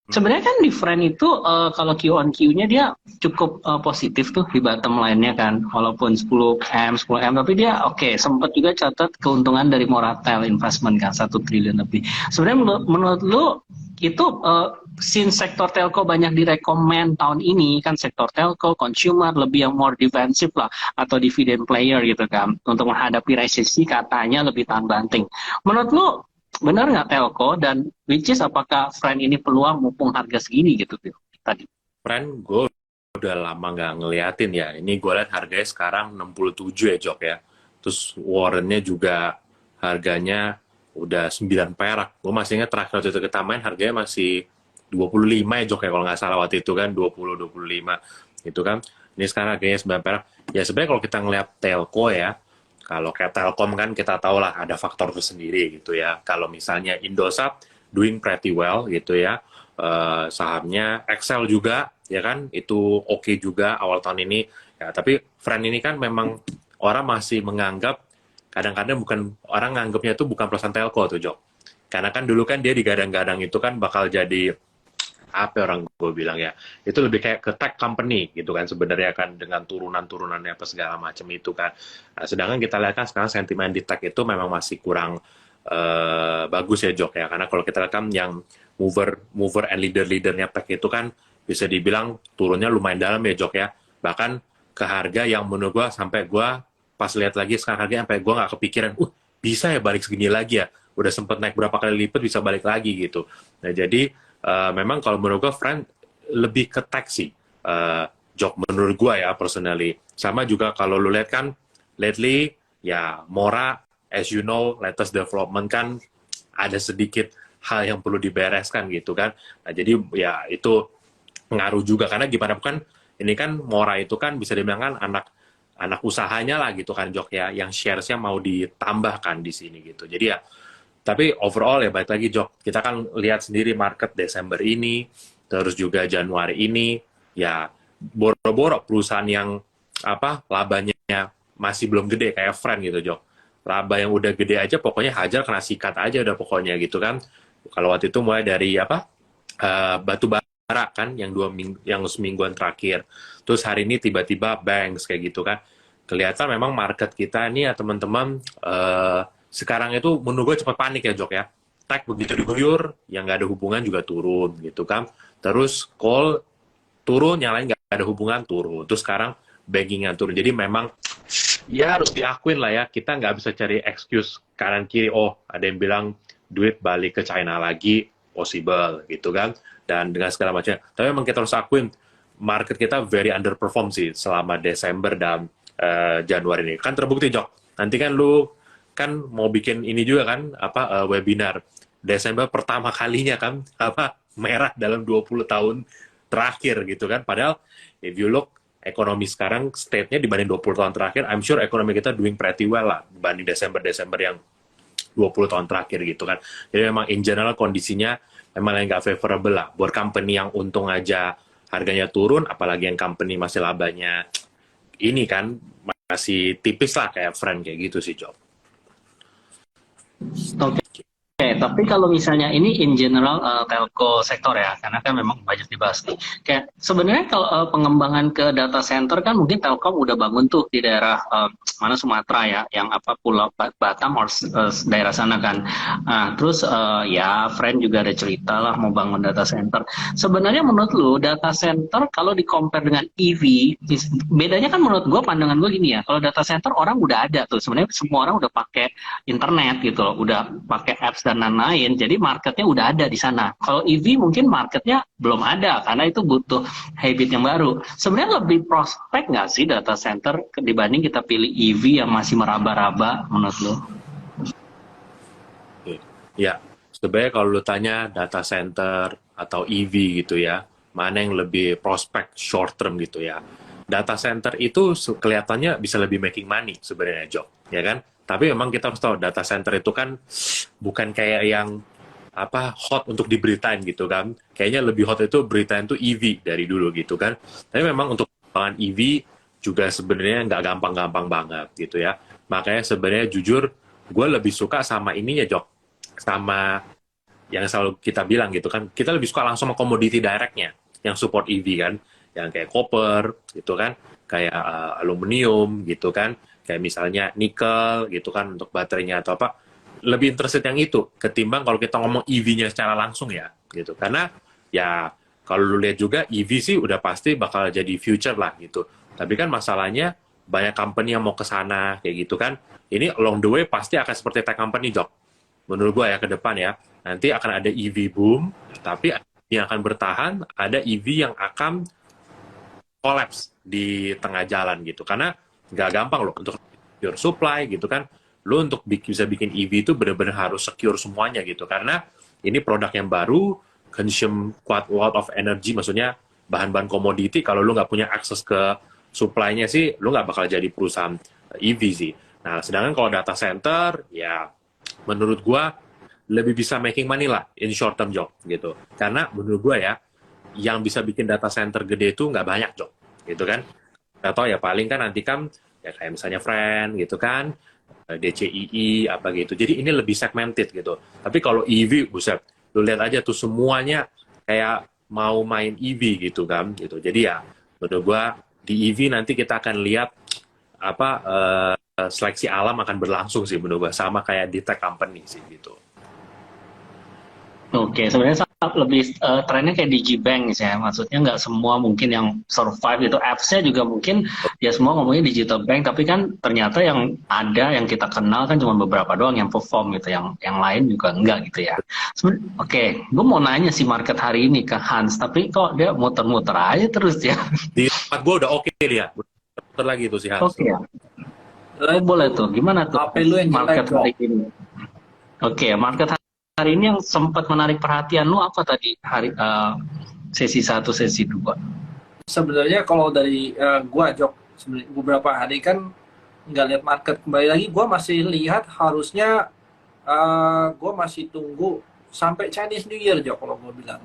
Sebenarnya kan di Friend itu kalau Q on Q-nya dia cukup positif tuh di bottom line-nya kan. Walaupun 10M tapi dia oke, sempat juga catat keuntungan dari Moratel Investment kan 1 triliun lebih. Sebenarnya menurut lu itu since sektor telco banyak direkomend tahun ini kan sektor telco, consumer lebih yang more defensive lah atau dividend player gitu kan untuk menghadapi resesi katanya lebih tahan banting. Menurut lu benar nggak telco dan which is apakah Friend ini peluang mumpung harga segini gitu tadi? Friend, gue udah lama nggak ngeliatin ya. Ini gue lihat harganya sekarang 67 ya, Jok ya. Terus warrantnya juga harganya udah 9 perak. Gue masih ingat terakhir waktu itu kita main harganya masih 25 ya, Jok ya. Kalau nggak salah waktu itu kan 20-25. Itu kan. Ini sekarang harganya 9 perak. Ya sebenarnya kalau kita ngeliat telco ya, kalau kayak Telkom kan kita tahu lah ada faktor tersendiri gitu ya. Kalau misalnya Indosat doing pretty well gitu ya. Sahamnya Excel juga ya kan itu oke juga awal tahun ini ya, tapi Friend ini kan memang orang masih menganggap kadang-kadang bukan orang nganggapnya itu bukan perusahaan telco tuh Jok, karena kan dulu kan dia digadang-gadang itu kan bakal jadi apa orang gue bilang ya, itu lebih kayak ke tech company gitu kan sebenarnya kan dengan turunan-turunannya apa segala macam itu kan. Nah, sedangkan kita lihat kan sekarang sentimen di tech itu memang masih kurang bagus ya Jok ya, karena kalau kita lihat kan yang mover and leadernya tech itu kan bisa dibilang turunnya lumayan dalam ya Jok ya, bahkan ke harga yang menurut gue sampai gue pas lihat lagi sekarang harganya sampai gue nggak kepikiran bisa ya balik segini lagi ya, udah sempet naik berapa kali lipat bisa balik lagi gitu. Nah jadi memang kalau menurut gue Friend lebih ke tech sih, Jok menurut gue ya personally. Sama juga kalau lu lihat kan lately ya Mora, as you know latest development kan ada sedikit hal yang perlu dibereskan gitu kan. Nah jadi ya itu ngaruh juga karena gimana kan ini kan Mora itu kan bisa dibilang kan anak anak usahanya lah gitu kan Jok ya, yang shares-nya mau ditambahkan di sini gitu. Jadi ya tapi overall ya balik lagi Jok, kita kan lihat sendiri market Desember ini, terus juga Januari ini, ya boro-boro perusahaan yang apa labanya masih belum gede kayak Friend gitu Jok. Laba yang udah gede aja pokoknya hajar kena sikat aja udah pokoknya gitu kan. Kalau waktu itu mulai dari apa batu bara kan yang yang semingguan terakhir. Terus hari ini tiba-tiba banks kayak gitu kan. Kelihatan memang market kita ini ya teman-teman sekarang itu menurut gue cepat panik ya Jok ya. Tech begitu diguyur, yang nggak ada hubungan juga turun gitu kan. Terus call turun, yang lain nggak ada hubungan turun. Terus sekarang banking yang turun. Jadi memang ya harus diakuin lah ya, kita nggak bisa cari excuse kanan kiri. Oh, ada yang bilang duit balik ke China lagi, possible gitu kan. Dan dengan segala macamnya. Tapi memang kita harus akuin, market kita very underperform sih selama Desember dan Januari ini. Kan terbukti Jok. Nanti kan lu kan mau bikin ini juga kan apa webinar Desember pertama kalinya kan apa merah dalam 20 tahun terakhir gitu kan. Padahal if you look ekonomi sekarang state-nya dibanding 20 tahun terakhir, I'm sure ekonomi kita doing pretty well lah dibanding Desember-Desember yang 20 tahun terakhir gitu kan. Jadi memang in general kondisinya memang yang nggak favorable lah. Buat company yang untung aja harganya turun, apalagi yang company masih labanya ini kan masih tipis lah kayak Friend kayak gitu sih Job. Oke, tapi kalau misalnya ini in general telco sektor ya, karena kan memang banyak dibahas nih. Kayak sebenarnya kalau pengembangan ke data center kan mungkin Telkom udah bangun tuh di daerah mana Sumatera ya, yang apa Pulau Batam or daerah sana kan. Nah, terus ya Friend juga ada cerita lah mau bangun data center. Sebenarnya menurut lu data center kalau di compare dengan EV, bedanya kan menurut gue pandangan gue gini ya, kalau data center orang udah ada tuh, sebenarnya semua orang udah pakai internet gitu loh, udah pakai apps dan lain-lain, jadi marketnya udah ada di sana. Kalau EV mungkin marketnya belum ada karena itu butuh habit yang baru. Sebenarnya lebih prospek nggak sih data center dibanding kita pilih EV yang masih meraba-raba menurut lo? Ya, sebenarnya kalau lu tanya data center atau EV gitu ya, mana yang lebih prospek short term gitu ya. Data center itu kelihatannya bisa lebih making money sebenarnya Jok, ya kan? Tapi memang kita harus tahu data center itu kan bukan kayak yang apa hot untuk diberitain gitu kan. Kayaknya lebih hot itu beritain tuh EV dari dulu gitu kan. Tapi memang untuk pengembangan EV juga sebenarnya nggak gampang-gampang banget gitu ya. Makanya sebenarnya jujur gue lebih suka sama ininya Jok, sama yang selalu kita bilang gitu kan, kita lebih suka langsung sama komoditi directnya yang support EV kan, yang kayak copper gitu kan, kayak aluminium gitu kan, kayak misalnya nikel gitu kan untuk baterainya atau apa. Lebih interested yang itu ketimbang kalau kita ngomong EV-nya secara langsung ya gitu. Karena ya kalau lu lihat juga EV sih udah pasti bakal jadi future lah gitu. Tapi kan masalahnya banyak company yang mau ke sana kayak gitu kan. Ini along the way pasti akan seperti tech company, Jok. Menurut gua ya ke depan ya. Nanti akan ada EV boom, tapi yang akan bertahan ada EV yang akan collapse di tengah jalan gitu. Karena nggak gampang loh untuk secure supply gitu kan. Lo untuk bisa bikin EV itu benar-benar harus secure semuanya gitu. Karena ini produk yang baru, consume quite a lot of energy, maksudnya bahan-bahan komoditi, kalau lo nggak punya akses ke supply-nya sih, lo nggak bakal jadi perusahaan EV sih. Nah, sedangkan kalau data center, ya menurut gua lebih bisa making money lah in short term job gitu. Karena menurut gua ya, yang bisa bikin data center gede itu nggak banyak job gitu kan. Atau ya paling kan nanti kan ya kayak misalnya Friend gitu kan, DCII apa gitu. Jadi ini lebih segmented gitu. Tapi kalau EV, buset, lu lihat aja tuh semuanya kayak mau main EV gitu kan gitu. Jadi ya menurut gua di EV nanti kita akan lihat apa seleksi alam akan berlangsung sih menurut gua, sama kayak di tech company sih gitu. Oke, sebenarnya lebih trennya kayak Digibank ya, maksudnya nggak semua mungkin yang survive gitu. Apps-nya juga mungkin ya semua ngomongnya digital bank, tapi kan ternyata yang ada yang kita kenal kan cuma beberapa doang yang perform gitu, yang lain juga enggak gitu ya. Oke, gue mau nanya sih market hari ini ke Hans, tapi kok dia muter-muter aja terus ya. Di tempat gua udah oke dia, muter lagi tuh si Hans. Oke ya, boleh tuh. Gimana tuh HP lu yang market jelek, hari ini? Oke, market hari ini yang sempat menarik perhatian lu apa tadi sesi 1, sesi 2? Sebenarnya kalau dari gua Jok, sebenarnya beberapa hari kan nggak lihat market, kembali lagi gua masih lihat harusnya gua masih tunggu sampai Chinese New Year Jok kalau gua bilang.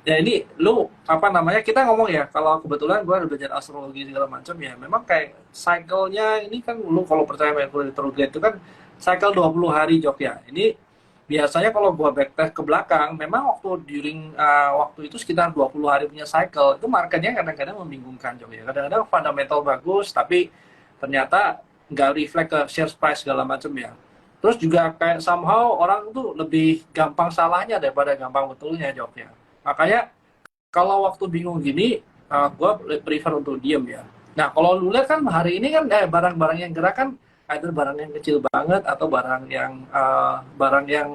Ya ini lu apa namanya, kita ngomong ya, kalau kebetulan gua udah belajar astrologi segala macam ya, memang kayak cycle-nya ini kan, lu kalau percaya Mercury retrograde itu kan cycle 20 hari Jok ya. Ini biasanya kalau gua backtest ke belakang, memang waktu during waktu itu sekitar 20 hari punya cycle, itu marketnya kadang-kadang membingungkan Jok ya. Kadang-kadang fundamental bagus, tapi ternyata nggak reflect ke share price segala macam ya. Terus juga kayak somehow orang tuh lebih gampang salahnya daripada gampang betulnya Jok ya. Makanya kalau waktu bingung gini, gue prefer untuk diem ya. Nah kalau lu lihat kan hari ini kan barang-barang yang gerak kan ada barang yang kecil banget atau barang yang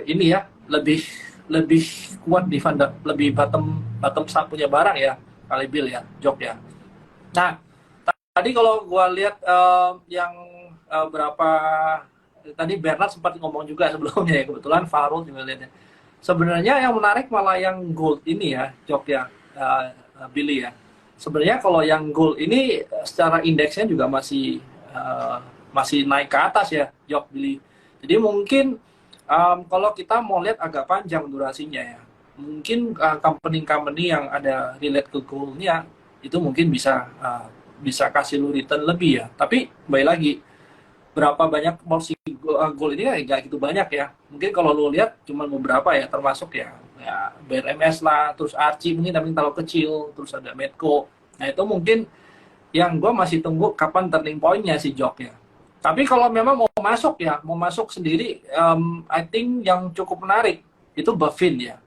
ini ya lebih lebih kuat di lebih bottom sub punya barang ya, kali Bill ya, Jok ya. Nah tadi kalau gue lihat yang berapa tadi Bernard sempat ngomong juga sebelumnya ya, kebetulan Farul juga lihatnya. Sebenarnya yang menarik malah yang gold ini ya, Jok ya, Billy ya. Sebenarnya kalau yang gold ini secara indeksnya juga masih naik ke atas ya, Jok, Billy. Jadi mungkin kalau kita mau lihat agak panjang durasinya ya, mungkin company-company yang ada relate ke goldnya itu mungkin bisa kasih lu return lebih ya. Tapi kembali lagi, berapa banyak porsi gold ini nggak gitu banyak ya. Mungkin kalau lu lihat cuma beberapa ya, termasuk ya BRMS lah, terus Archie mungkin tapi terlalu kecil, terus ada Medco. Nah itu mungkin yang gue masih tunggu kapan turning point-nya si Jok ya. Tapi kalau memang mau masuk sendiri, I think yang cukup menarik itu Buffin ya.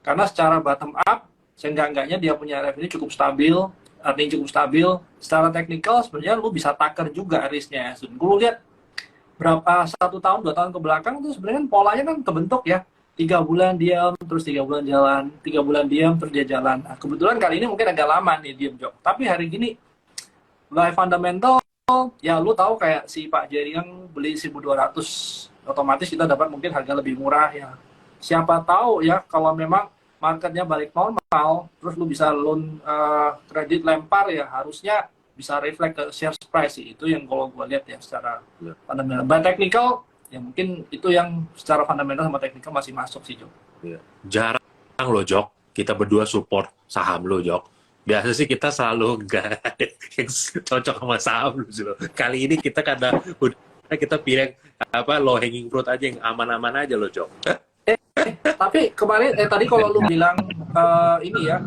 Karena secara bottom up, seenggak-enggaknya dia punya revenue cukup stabil, earning cukup stabil. Secara teknikal sebenarnya lu bisa takar juga risknya. Gue lihat berapa 1 tahun 2 tahun ke belakang tuh sebenarnya polanya kan kebentuk ya, 3 bulan diam terus 3 bulan jalan, 3 bulan diam terus dia jalan. Nah, kebetulan kali ini mungkin agak lama nih diam Jok, tapi hari gini by fundamental ya lu tahu kayak si Pak Jerry yang beli 1.200, otomatis kita dapat mungkin harga lebih murah ya. Siapa tahu ya kalau memang marketnya balik normal, terus lu bisa loan kredit lempar ya, harusnya bisa reflect ke share price sih. Itu yang kalau gue lihat ya secara fundamental. But technical ya mungkin itu yang secara fundamental sama technical masih masuk sih Jok. Jarang loh Jok, kita berdua support saham lo Jok. Biasa sih kita selalu enggak yang cocok sama saham lo. Kali ini kita karena udah kita pilih apa low hanging fruit aja yang aman-aman aja loh, Jok. Tapi kemarin tadi kalau lu bilang ini ya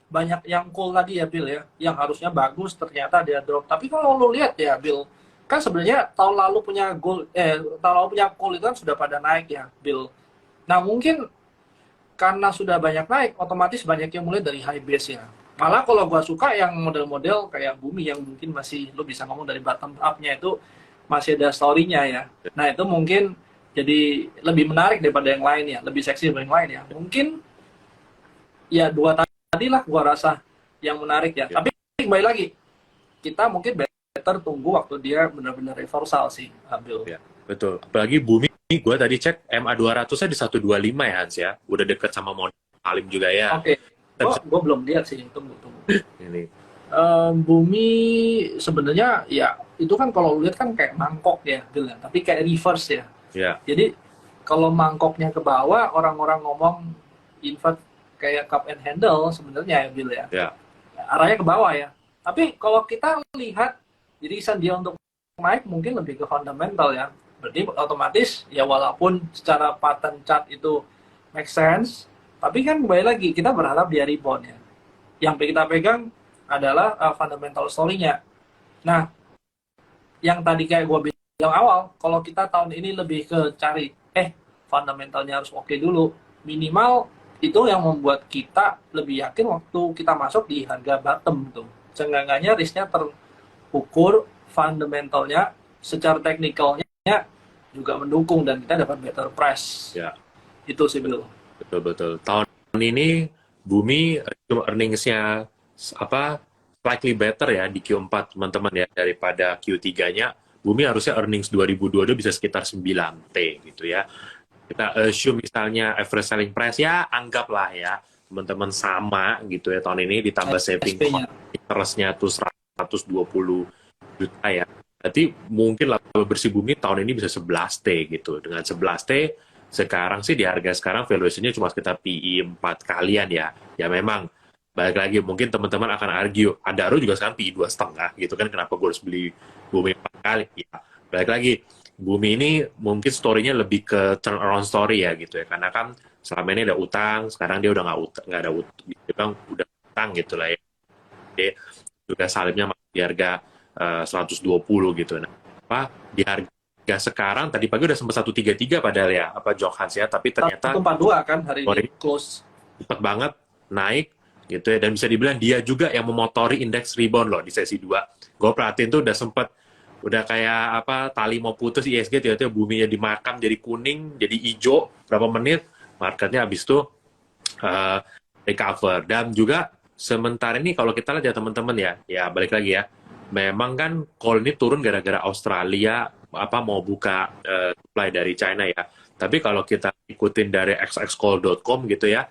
banyak yang cool tadi ya Bill ya, yang harusnya bagus ternyata dia drop. Tapi kalau lu lihat ya Bill, kan sebenarnya tahun lalu punya tahun lalu punya cool itu kan sudah pada naik ya Bill. Nah mungkin karena sudah banyak naik, otomatis banyak yang mulai dari high base ya. Malah kalau gua suka yang model-model kayak Bumi yang mungkin masih lu bisa ngomong dari bottom up-nya itu masih ada story-nya ya. Nah itu mungkin jadi lebih menarik daripada yang lain ya, lebih seksi daripada yang lain ya. Mungkin ya dua tadi lah gua rasa yang menarik ya. Tapi kembali lagi, kita mungkin better tunggu waktu dia benar-benar reversal sih, ambil. Ya, betul. Apalagi Bumi, gue tadi cek MA200-nya di 125 ya Hans ya. Udah deket sama model Halim juga ya. Oke. Gue belum lihat sih, tunggu. Ini. Bumi sebenarnya ya itu kan kalau lihat kan kayak mangkok ya, Bill ya. Tapi kayak reverse ya. Ya. Jadi kalau mangkoknya ke bawah, orang-orang ngomong invert kayak cup and handle sebenarnya ya, Bill ya. Ya. Arahnya ke bawah ya. Tapi kalau kita lihat irisan dia untuk naik mungkin lebih ke fundamental ya. Berarti otomatis ya walaupun secara pattern chart itu make sense, tapi kan kembali lagi kita berharap dia rebound ya. Yang kita pegang adalah fundamental story-nya. Nah, yang tadi kayak gue bilang awal, kalau kita tahun ini lebih ke cari fundamentalnya harus oke dulu. Minimal itu yang membuat kita lebih yakin waktu kita masuk di harga bottom tuh. Seenggaknya risknya terukur, fundamentalnya secara teknikalnya juga mendukung dan kita dapat better price. Ya. Itu sih betul. Betul. Tahun ini Bumi earnings-nya slightly better ya di Q4 teman-teman ya daripada Q3-nya. Bumi harusnya earnings 2022 bisa sekitar 9T gitu ya. Kita assume misalnya average selling price ya anggaplah ya teman-teman sama gitu ya tahun ini ditambah saving interest-nya tuh 120 juta ya. Berarti mungkin laba bersih Bumi tahun ini bisa 11T gitu. Dengan 11T sekarang sih di harga sekarang valuation-nya cuma sekitar PE 4 kalian ya. Ya memang balik lagi mungkin teman-teman akan argue Adaro juga sekarang PE 2,5 gitu kan, kenapa gue harus beli Bumi 4 kali ya. Balik lagi Bumi ini mungkin story-nya lebih ke turnaround story ya gitu ya, karena kan selama ini ada utang, sekarang dia udah nggak ada utang, udah utang gitu lah ya. Dia juga salibnya masih di harga 120 gitu. Nah, di harga sekarang tadi pagi udah sempat 133 padahal ya Jokhans ya, tapi ternyata 142 kan hari ini close. Cepat banget naik gitu ya, dan bisa dibilang dia juga yang memotori indeks rebound loh di sesi 2. Gue perhatiin tuh udah kayak tali mau putus ISG, tiba-tiba Buminya dimakam jadi kuning, jadi hijau berapa menit, marketnya habis tuh recover. Dan juga sementara ini kalau kita lihat ya teman-teman ya balik lagi ya, memang kan call ini turun gara-gara Australia mau buka supply dari China ya. Tapi kalau kita ikutin dari xxcall.com gitu ya,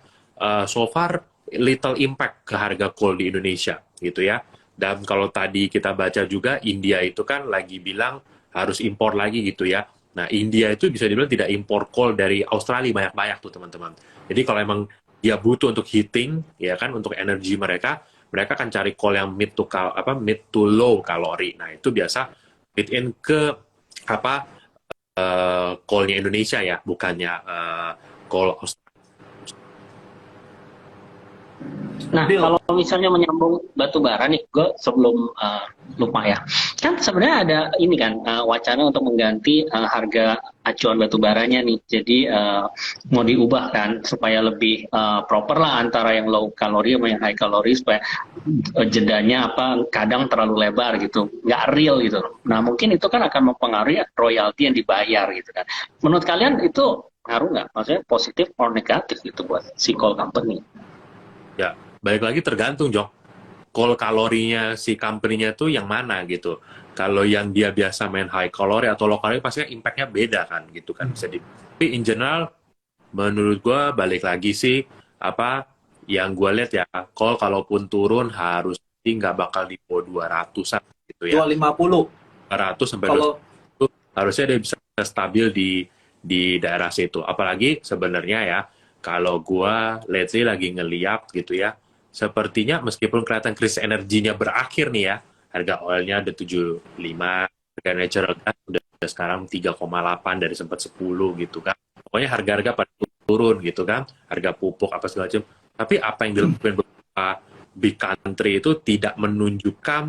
so far little impact ke harga call di Indonesia gitu ya. Dan kalau tadi kita baca juga India itu kan lagi bilang harus impor lagi gitu ya. Nah India itu bisa dibilang tidak impor call dari Australia banyak-banyak tuh teman-teman. Jadi kalau emang dia butuh untuk heating ya kan, untuk energi mereka akan cari call yang mid to low kalori. Nah itu biasa fit in ke call-nya Indonesia ya, bukannya call Australia. Nah, kalau misalnya menyambung batu bara nih, gue sebelum lupa ya, kan sebenarnya ada ini kan wacana untuk mengganti harga acuan batu baranya nih, jadi mau diubah kan supaya lebih proper lah antara yang low kalori sama yang high kalori, supaya jedanya kadang terlalu lebar gitu, nggak real gitu. Nah, mungkin itu kan akan mempengaruhi royalti yang dibayar gitu kan. Menurut kalian itu ngaruh nggak? Maksudnya positif atau negatif gitu buat si call company? Ya, balik lagi tergantung, Jok. Call kalorinya si company-nya tuh yang mana gitu. Kalau yang dia biasa main high kalori atau low kalori, pasti impact-nya beda kan gitu kan. Tapi in general, menurut gue balik lagi sih, yang gue lihat ya, call kalaupun turun harus nggak bakal di bawah 200-an gitu ya. 250. 200 sampai 200, harusnya dia bisa stabil di daerah situ. Apalagi sebenarnya ya, kalau gua lately lagi ngeliat gitu ya, sepertinya meskipun kelihatan krisis energinya berakhir nih ya, harga oilnya ada 75, harga natural gas udah sekarang 3,8 dari sempat 10 gitu kan. Pokoknya harga-harga pada turun gitu kan, harga pupuk apa segala macam. Tapi apa yang dilakukan beberapa big country itu tidak menunjukkan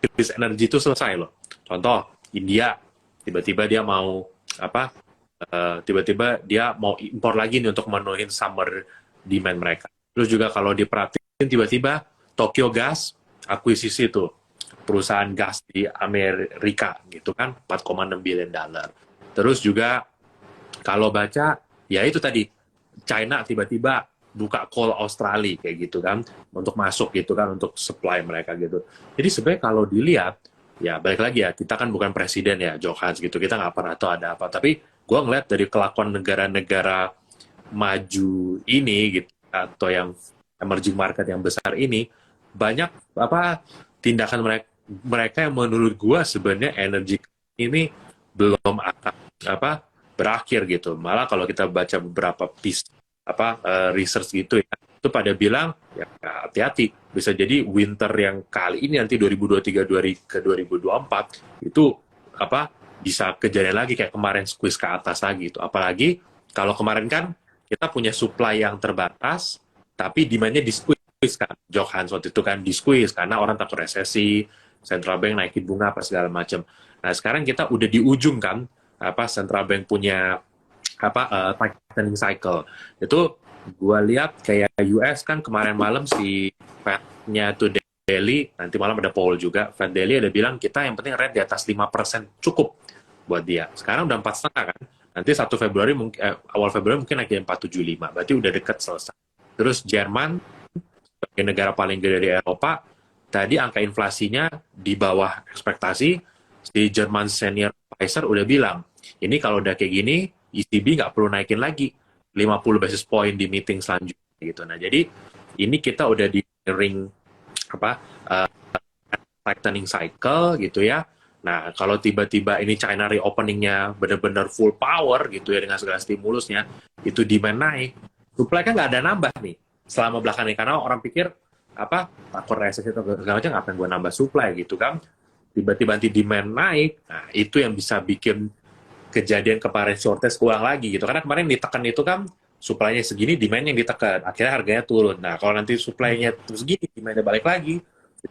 krisis energi itu selesai loh. Contoh India, tiba-tiba dia mau tiba-tiba dia mau impor lagi nih untuk memenuhi summer demand mereka. Terus juga kalau diperhatiin tiba-tiba Tokyo Gas akuisisi tuh perusahaan gas di Amerika gitu kan, 4,6 billion dollar. Terus juga kalau baca ya itu tadi China tiba-tiba buka call Australia kayak gitu kan untuk masuk gitu kan untuk supply mereka gitu. Jadi sebenarnya kalau dilihat ya balik lagi ya, kita kan bukan presiden ya, Johannes gitu, kita nggak pernah tahu ada apa. Tapi gue ngeliat dari kelakuan negara-negara maju ini gitu atau yang emerging market yang besar ini, banyak tindakan mereka yang menurut gue sebenarnya energi ini belum akan berakhir gitu. Malah kalau kita baca beberapa piece research gitu ya, itu pada bilang ya hati-hati, bisa jadi winter yang kali ini nanti 2023 ke 2024 itu bisa kejadian lagi kayak kemarin, squeeze ke atas lagi itu. Apalagi kalau kemarin kan kita punya supply yang terbatas tapi demand-nya di-squeeze kan, Johannes waktu itu kan di-squeeze karena orang takut resesi, central bank naikin bunga apa segala macam. Nah sekarang kita udah di ujung kan, central bank punya tightening cycle. Itu gue lihat kayak US kan kemarin malam si Fed-nya tuh Daily, nanti malam ada poll juga, Fed Daily ada bilang kita yang penting rate di atas 5% cukup buat dia. Sekarang udah 4,5 kan, nanti 1 Februari awal Februari mungkin naik 4,75, berarti udah deket selesai. Terus Jerman sebagai negara paling gede di Eropa, tadi angka inflasinya di bawah ekspektasi. Si Jerman senior advisor udah bilang, ini kalau udah kayak gini ECB nggak perlu naikin lagi 50 basis point di meeting selanjutnya gitu. Nah jadi ini kita udah di ring tightening cycle gitu ya. Nah kalau tiba-tiba ini China reopeningnya benar-benar full power gitu ya dengan segala stimulusnya, itu demand naik, supply kan nggak ada nambah nih selama belakangan ini, karena orang pikir takut resesi atau segala macam, ngapain gue nambah supply gitu kan. Tiba-tiba nanti demand naik, nah itu yang bisa bikin kejadian kemarin shortage ulang lagi gitu. Karena kemarin ditekan itu kan supply-nya segini, demand yang ditekan, akhirnya harganya turun. Nah kalau nanti supply-nya terus segini, demand-nya balik lagi,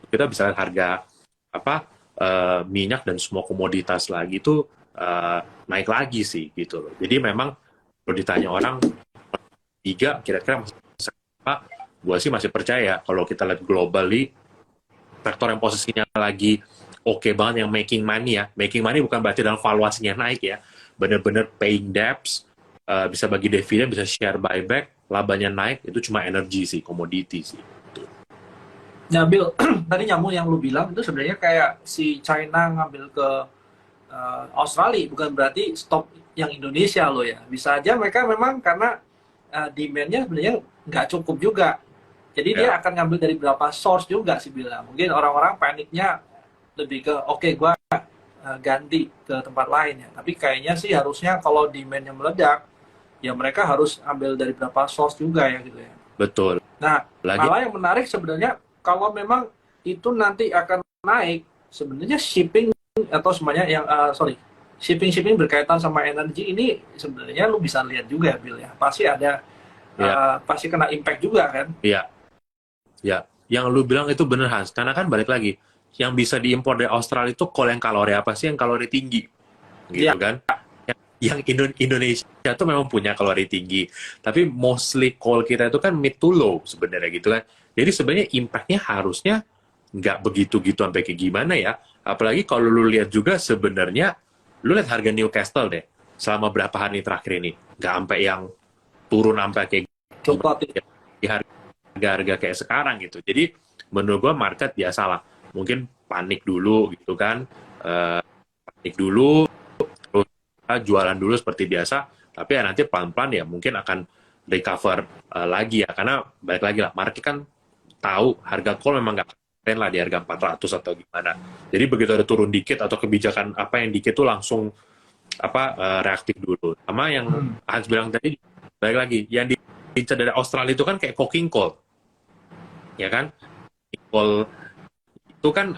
kita bisa lihat harga minyak dan semua komoditas lagi itu naik lagi sih gitu loh. Jadi memang kalau ditanya orang kira-kira gue sih masih percaya kalau kita lihat globally, sektor yang posisinya lagi oke banget yang making money ya. Making money bukan berarti dalam valuasinya naik ya. Bener-bener paying debts, bisa bagi dividen, bisa share buyback, labanya naik, itu cuma energi sih, komoditi sih. Ya Bill, tadi nyambung yang lu bilang itu sebenarnya kayak si China ngambil ke Australia, bukan berarti stop yang Indonesia loh ya. Bisa aja mereka memang karena demand-nya sebenarnya nggak cukup juga. Jadi dia akan ngambil dari beberapa source juga sih bilang. Mungkin orang-orang paniknya lebih ke gue ganti ke tempat lain ya. Tapi kayaknya sih harusnya kalau demand-nya meledak, ya mereka harus ambil dari beberapa source juga ya gitu ya. Betul. Nah, malah yang menarik sebenarnya kalau memang itu nanti akan naik, sebenarnya shipping atau semuanya yang shipping berkaitan sama energi ini sebenarnya lu bisa lihat juga ya Bill ya. Pasti ada pasti kena impact juga kan? Iya. Ya, yang lu bilang itu bener Hans, karena kan balik lagi, yang bisa diimpor dari Australia itu coal yang kalori apa sih? Yang kalori tinggi, gitu kan? Yang Indonesia tuh memang punya kalori tinggi, tapi mostly coal kita itu kan mid to low sebenarnya gitu kan. Jadi sebenarnya impact-nya harusnya nggak begitu-gitu sampai kayak gimana ya. Apalagi kalau lu lihat juga sebenarnya, lu lihat harga Newcastle deh, selama berapa hari terakhir ini, nggak sampai yang turun sampai kayak di harga kayak sekarang gitu. Jadi menurut gua market ya salah. Mungkin panik dulu gitu kan, panik dulu, terus jualan dulu seperti biasa, tapi ya nanti pelan-pelan ya mungkin akan recover lagi ya, karena balik lagi lah, market kan tahu harga coal memang nggak keren lah di harga 400 atau gimana. Jadi begitu ada turun dikit atau kebijakan apa yang dikit tuh langsung reaktif dulu. Sama yang Hans bilang tadi, balik lagi, yang diincar dari Australia itu kan kayak coking coal, ya kan? Coal itu kan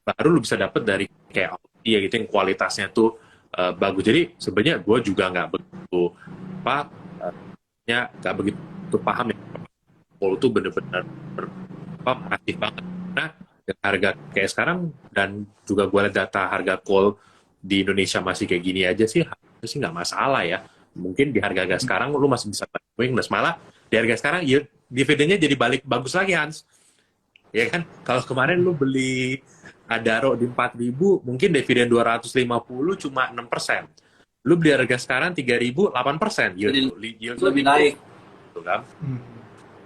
baru lu bisa dapat dari kayak ya gitu yang kualitasnya tuh bagus. Jadi sebenarnya gue juga nggak begitu apa nggak begitu paham ya Apple tuh bener-bener apa masif banget. Nah dengan harga kayak sekarang dan juga gue lihat data harga coal di Indonesia masih kayak gini aja sih, harusnya sih nggak masalah ya. Mungkin di harga-harga sekarang lu masih bisa buying, malah di harga sekarang yield dividennya jadi balik bagus lagi Hans. Ya kan? Kalau kemarin lu beli Adaro di 4.000, mungkin dividen 250 cuma 6%. Lu beli harga sekarang 3.000, 8%. Yield lebih naik. Gitu kan?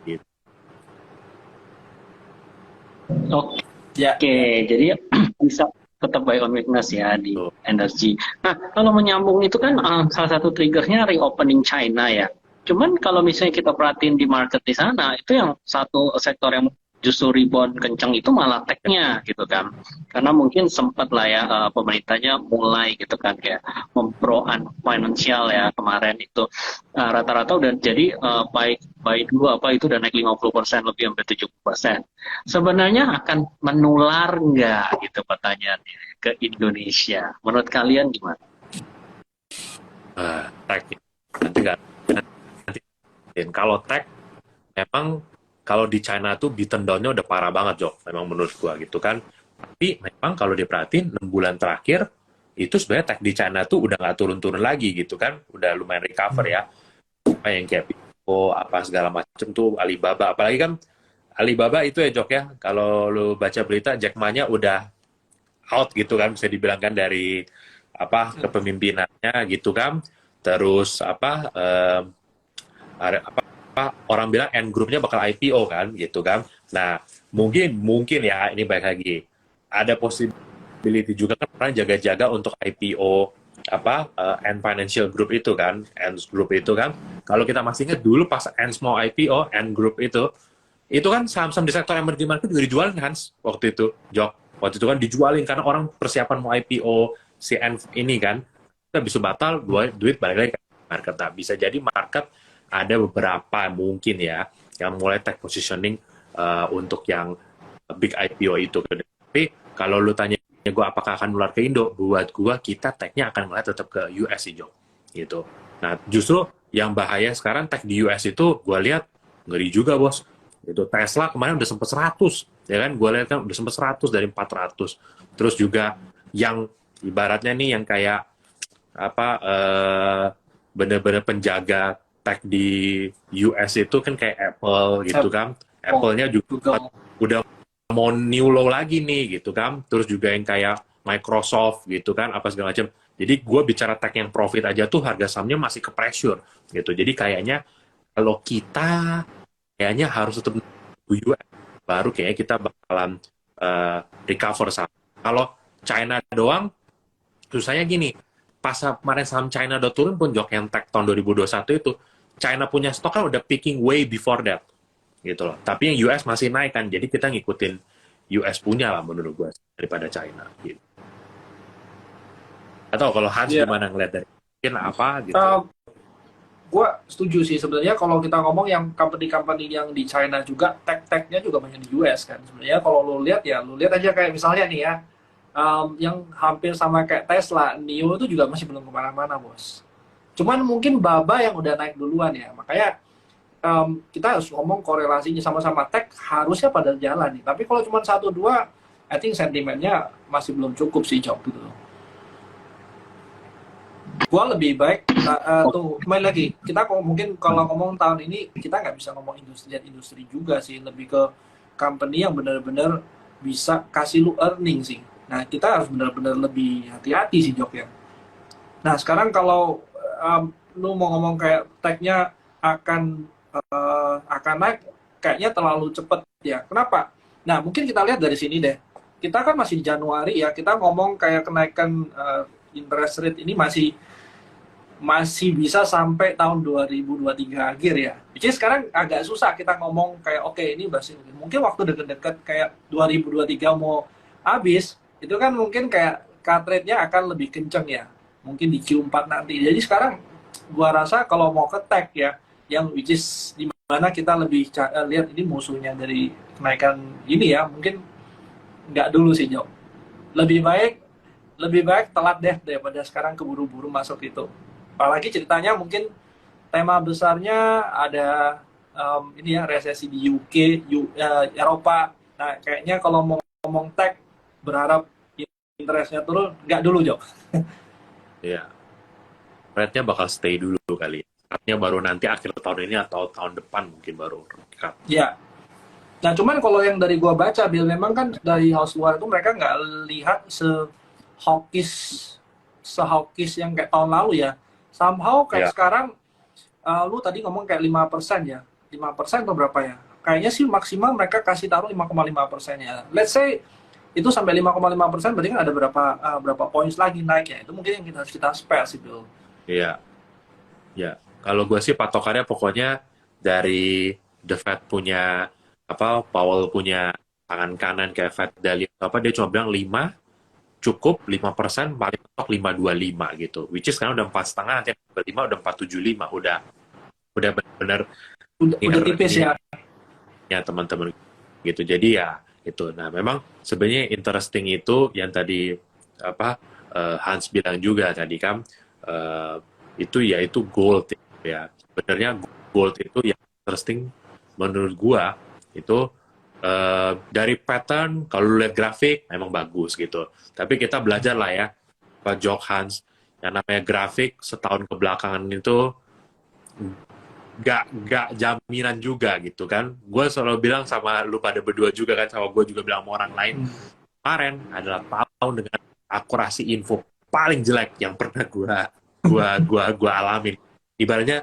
Gitu. Oke, Ya. jadi bisa tetap buy on weakness ya di energy. Nah, kalau menyambung itu kan salah satu triggernya reopening China ya. Cuman kalau misalnya kita perhatiin di market di sana, itu yang satu sektor yang justru rebound kencang itu malah tech-nya gitu kan. Karena mungkin sempat lah ya pemerintahnya mulai gitu kan kayak memproan financial ya kemarin itu rata-rata udah jadi by dulu apa itu udah naik 50% lebih sampai 70%. Sebenarnya akan menular nggak gitu pertanyaannya ke Indonesia? Menurut kalian gimana? Tech nanti nggak nanti kalau tech memang kalau di China tuh beaten down-nya udah parah banget, Jok. Memang menurut gua gitu kan. Tapi memang kalau diperhatiin 6 bulan terakhir itu sebenarnya tech di China tuh udah nggak turun-turun lagi gitu kan. Udah lumayan recover ya. Apa yang kayak Pico, apa segala macam tuh Alibaba. Apalagi kan Alibaba itu ya, Jok ya. Kalau lu baca berita Jack Ma-nya udah out gitu kan, bisa dibilang kan dari apa kepemimpinannya gitu kan. Terus apa orang bilang N grupnya bakal IPO kan gitu kan. Nah mungkin ya ini baik lagi ada possibility juga kan orang jaga-jaga untuk IPO apa N Financial Group itu kan, N Group itu kan. Kalau kita masih ingat dulu pas N mau IPO N Group itu kan saham-saham di sektor emerging market juga dijualin kan waktu itu, Jok. Waktu itu kan dijualin karena orang persiapan mau IPO si N ini kan. Kita bisa batal, duit balik lagi ke market. Nah, bisa jadi market ada beberapa mungkin ya yang mulai take positioning untuk yang big IPO itu. Tapi kalau lu tanya gue apakah akan nular ke Indo, buat gue kita tech-nya akan mulai tetap ke US sih, Jo. Gitu. Nah justru yang bahaya sekarang tech di US itu gue lihat ngeri juga, bos. Itu Tesla kemarin udah sempat 100 ya kan, gue lihat kan udah sempat 100 dari 400. Terus juga yang ibaratnya nih yang kayak apa bener-bener penjaga tech di US itu kan kayak Apple gitu kan. Apple-nya juga udah mau new low lagi nih gitu kan. Terus juga yang kayak Microsoft gitu kan, apa segala macam. Jadi gue bicara tech yang profit aja tuh harga sahamnya masih ke pressure gitu. Jadi kayaknya kalau kita kayaknya harus tetap US baru kayaknya kita bakalan recover saham. Kalau China doang susahnya gini. Pas kemarin saham China udah turun pun, Jok, yang tech tahun 2021 itu China punya stok kan udah picking way before that gitu loh. Tapi yang US masih naik kan, jadi kita ngikutin US punya lah menurut gue daripada China gitu. Atau kalau Hans gimana ngeliat dari mungkin apa gitu? Gue setuju sih sebenarnya kalau kita ngomong yang company-company yang di China juga tech-technya juga banyak di US kan. Sebenarnya kalau lu lihat aja kayak misalnya nih ya yang hampir sama kayak Tesla, NIO itu juga masih belum kemana-mana, bos. Cuman mungkin Baba yang udah naik duluan ya, makanya kita harus ngomong korelasinya sama-sama tech harusnya pada jalan nih. Tapi kalau cuma 1-2, I think sentimennya masih belum cukup sih, Jok, gitu loh. Gua lebih baik tuh kembali lagi kita mungkin kalau ngomong tahun ini kita nggak bisa ngomong industri juga sih, lebih ke company yang benar-benar bisa kasih lu earning sih. Nah kita harus benar-benar lebih hati-hati sih, Jok ya. Nah sekarang kalau lu mau ngomong kayak tech-nya akan naik, kayaknya terlalu cepet ya. Kenapa? Nah mungkin kita lihat dari sini deh. Kita kan masih Januari ya, kita ngomong kayak kenaikan interest rate ini masih bisa sampai tahun 2023 akhir ya. Jadi sekarang agak susah kita ngomong kayak oke, ini masih mungkin waktu deket-deket kayak 2023 mau habis, itu kan mungkin kayak cut rate-nya akan lebih kenceng ya. Mungkin di Q4 nanti. Jadi sekarang gua rasa kalau mau ke tech ya, yang which is di mana kita lebih lihat ini musuhnya dari kenaikan ini ya, mungkin nggak dulu sih, Jok. Lebih baik lebih baik telat deh daripada sekarang keburu-buru masuk itu. Apalagi ceritanya mungkin tema besarnya ada ini ya resesi di UK, Eropa. Nah kayaknya kalau mau ngomong tech berharap interestnya turun, nggak dulu Jok. Ya, rate-nya bakal stay dulu kali. Artinya baru nanti akhir tahun ini atau tahun depan mungkin baru cut. Ya. Nah cuman kalau yang dari gua baca, Bill, memang kan dari house luar itu mereka nggak lihat sehawkish yang kayak tahun lalu ya. Somehow kayak Ya, sekarang, lu tadi ngomong kayak 5% ya. 5% atau berapa ya? Kayaknya sih maksimal mereka kasih taruh 5,5% ya. Let's say itu sampai 5,5% berarti kan ada berapa points lagi naiknya. Itu mungkin yang harus kita spare sih, Bill. ya, ya. Kalau gue sih patokannya pokoknya dari The Fed punya apa, Powell punya tangan kanan kayak Fed Daily apa, dia cuma bilang 5 cukup, 5% paling mentok 5,25 gitu. Which is sekarang udah 4,5, nanti 5 udah 4,75, udah benar-benar Udah tipis ini ya. ya teman-teman gitu. Jadi ya itu. Nah, memang sebenarnya interesting itu yang tadi apa Hans bilang juga tadi kan, itu yaitu gold ya. Sebenarnya gold itu yang interesting menurut gua itu dari pattern, kalau lu lihat grafik memang bagus gitu. Tapi kita belajar lah ya, Pak Jok Hans, yang namanya grafik setahun kebelakangan itu nggak jaminan juga gitu kan. Gue selalu bilang sama lu pada berdua juga kan, sama gue juga bilang sama orang lain, kemarin adalah tahun dengan akurasi info paling jelek yang pernah gua alamin. Ibaratnya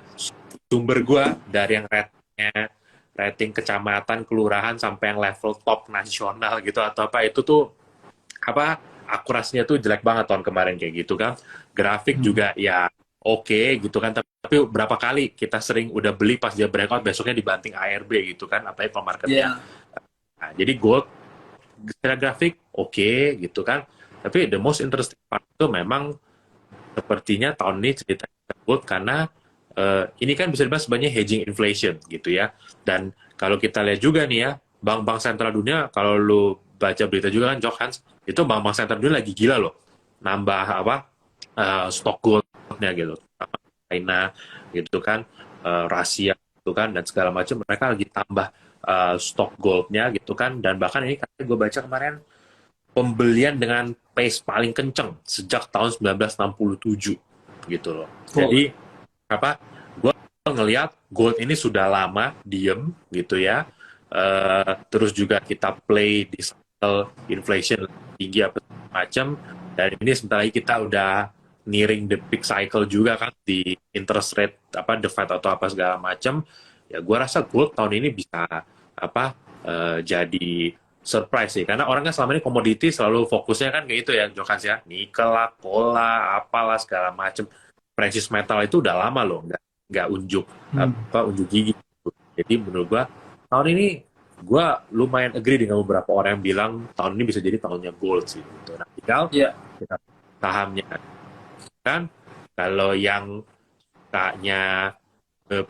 sumber gue dari yang rating kecamatan, kelurahan sampai yang level top nasional gitu atau apa, itu tuh apa akurasinya tuh jelek banget tahun kemarin kayak gitu kan. Grafik juga ya oke gitu kan, tapi berapa kali kita sering udah beli pas dia breakout besoknya dibanting ARB gitu kan, apalagi kalau marketnya. Nah, jadi gold secara grafik oke gitu kan, tapi the most interesting part itu memang sepertinya tahun ini cerita gold karena ini kan bisa dibahas sebenarnya hedging inflation gitu ya. Dan kalau kita lihat juga nih ya, bank-bank sentral dunia, kalau lu baca berita juga kan, Jok Hans, itu bank-bank sentral dunia lagi gila loh, nambah apa stok goldnya gitu. China gitu kan, Rusia gitu kan, dan segala macam mereka lagi tambah stok goldnya gitu kan. Dan bahkan ini gue baca kemarin pembelian dengan pace paling kenceng sejak tahun 1967 gitu loh. Jadi apa? Gue ngelihat gold ini sudah lama diem gitu ya. Terus juga kita play di cycle inflation tinggi apa macam. Dan ini sebentar lagi kita udah nearing the peak cycle juga kan di interest rate apa the Fed atau apa segala macam. Ya gue rasa gold tahun ini bisa apa jadi surprise sih, karena orang kan selama ini komoditi selalu fokusnya kan kayak itu ya, Jokans ya, nikel lah, cola, apalah segala macam. Precious metal itu udah lama loh, nggak unjuk unjuk gigi. Jadi menurut gua tahun ini gua lumayan agree dengan beberapa orang yang bilang tahun ini bisa jadi tahunnya gold sih. Gitu. Nah, tinggal kita sahamnya kan, kalau yang kayaknya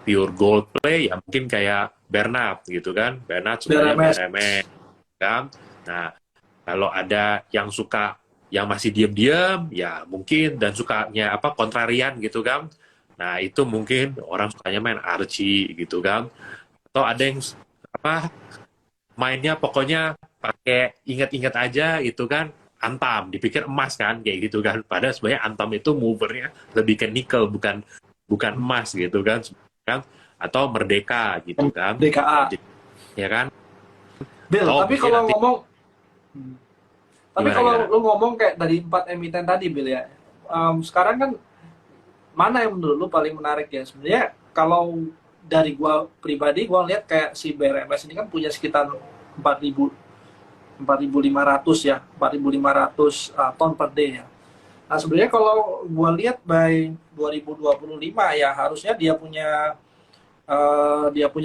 pure gold play ya mungkin kayak Bernard gitu kan, Bernard suka BRMS kan. Nah, kalau ada yang suka yang masih diam-diam ya mungkin, dan sukanya apa kontrarian gitu kan, nah itu mungkin orang sukanya main Archie gitu kan. Atau ada yang apa mainnya pokoknya pakai ingat-ingat aja itu kan, Antam dipikir emas kan kayak gitu kan, padahal sebenarnya Antam itu movernya lebih ke nikel, bukan emas gitu kan. Atau Merdeka gitu kan, Merdeka ya kan. Bill, tapi kalau nanti, ngomong gimana? lu ngomong kayak dari 4 emiten tadi, Bill ya, sekarang kan mana yang menurut lu paling menarik ya? Sebenarnya kalau dari gua pribadi, gua lihat kayak si BRMS ini kan punya sekitar 4.500 ya, 4.500 ton per day ya. Nah sebenarnya kalau gua lihat by 2025 ya harusnya dia punya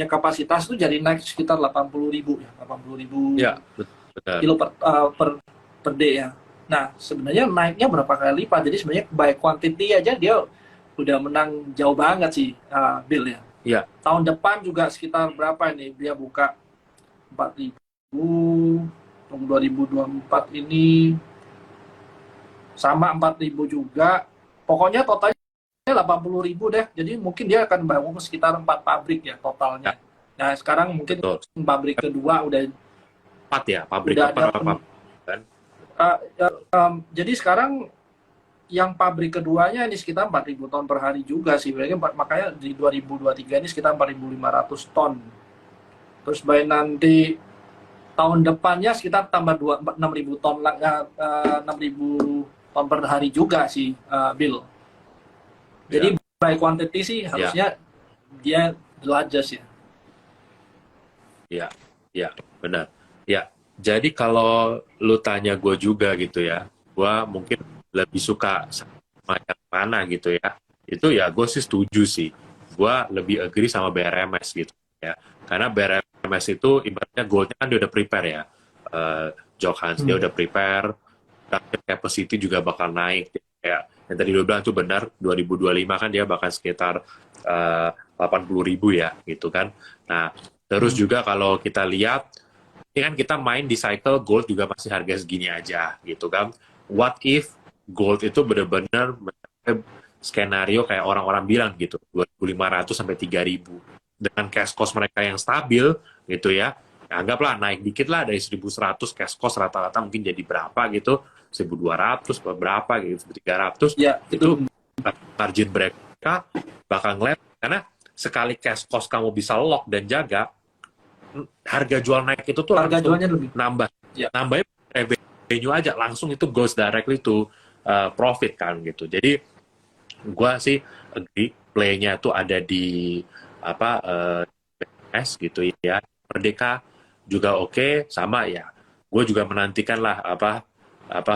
kapasitas tuh jadi naik sekitar 80.000 ya, 80.000 ya, betul. kilo per day ya. Nah sebenarnya naiknya berapa kali lipat, jadi sebenarnya by quantity aja dia udah menang jauh banget sih, Bill ya. Iya. Tahun depan juga sekitar berapa ini dia buka 4.000, tahun 2024 ini sama 4.000 juga. Pokoknya totalnya 80.000 deh. Jadi mungkin dia akan bangun sekitar 4 pabrik ya totalnya. Nah sekarang mungkin Betul. pabrik kedua udah 4 ya, pabrik udah apa ada kan? jadi sekarang yang pabrik keduanya ini sekitar 4.000 ton per hari juga sih. Makanya di 2023 ini sekitar 4.500 ton. Terus by nanti tahun depannya sekitar tambah 6.000 ton 6.000 ton per hari juga sih, Bill. Jadi by quantity sih harusnya dia the largest ya. Ya, benar. Ya, jadi kalau lu tanya gue juga gitu ya, gue mungkin lebih suka sama yang mana gitu ya. Itu ya gue sih setuju sih. Gue lebih agree sama BRMS gitu ya. Karena BRMS itu ibaratnya goalnya kan dia udah prepare ya. Jok Hans dia udah prepare, capacity juga bakal naik. Kayak yang tadi lu bilang itu benar, 2025 kan dia bakal sekitar 80.000 ya gitu kan. Nah, terus juga kalau kita lihat, ini kan kita main di cycle gold juga masih harga segini aja gitu kan. What if gold itu benar-benar skenario kayak orang-orang bilang gitu, 2.500 sampai 3.000 dengan cash cost mereka yang stabil gitu ya. Anggaplah naik dikit lah dari 1.100 cash cost rata-rata mungkin jadi berapa gitu, 1.200 berapa gitu, 1.300 Ya, itu margin mereka bakal ngeliat karena sekali cash cost kamu bisa lock dan jaga, harga jual naik itu tuh harga langsung jualnya lebih nambahnya revenue aja langsung itu goes directly to profit kan gitu. Jadi gua sih agree play-nya tuh ada di S gitu ya. Merdeka juga oke, sama ya. Gue juga menantikan lah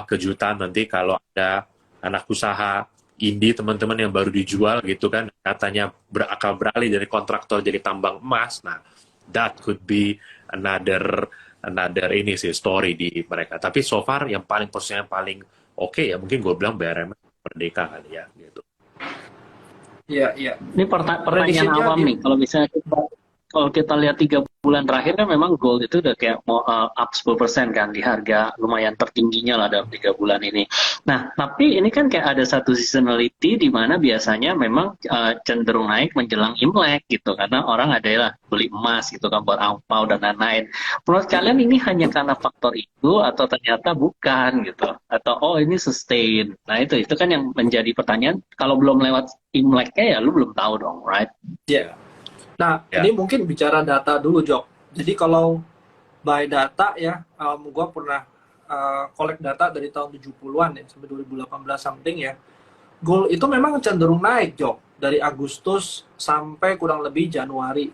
kejutan nanti kalau ada anak usaha indie teman-teman yang baru dijual gitu kan, katanya akan beralih dari kontraktor jadi tambang emas. Nah, that could be another ini sih story di mereka. Tapi so far yang paling posisinya paling oke ya mungkin gue bilang BRM Merdeka kali ya gitu. Iya. Ini pertanyaan awam nih, kalau kita lihat 3 bulan terakhir kan memang gold itu udah kayak mau up 10% kan di harga lumayan tertingginya lah dalam 3 bulan ini. Nah, tapi ini kan kayak ada satu seasonality di mana biasanya memang cenderung naik menjelang Imlek gitu, karena orang adalah beli emas gitu kan buat angpau dan lain-lain. Menurut kalian ini hanya karena faktor itu atau ternyata bukan gitu? Atau oh ini sustain? Nah itu kan yang menjadi pertanyaan. Kalau belum lewat Imleknya ya lu belum tahu dong, right? Iya. Nah, ini mungkin bicara data dulu, Jok. Jadi kalau by data ya, gue pernah collect data dari tahun 70-an ya, sampai 2018 something ya. Gold itu memang cenderung naik, Jok. Dari Agustus sampai kurang lebih Januari,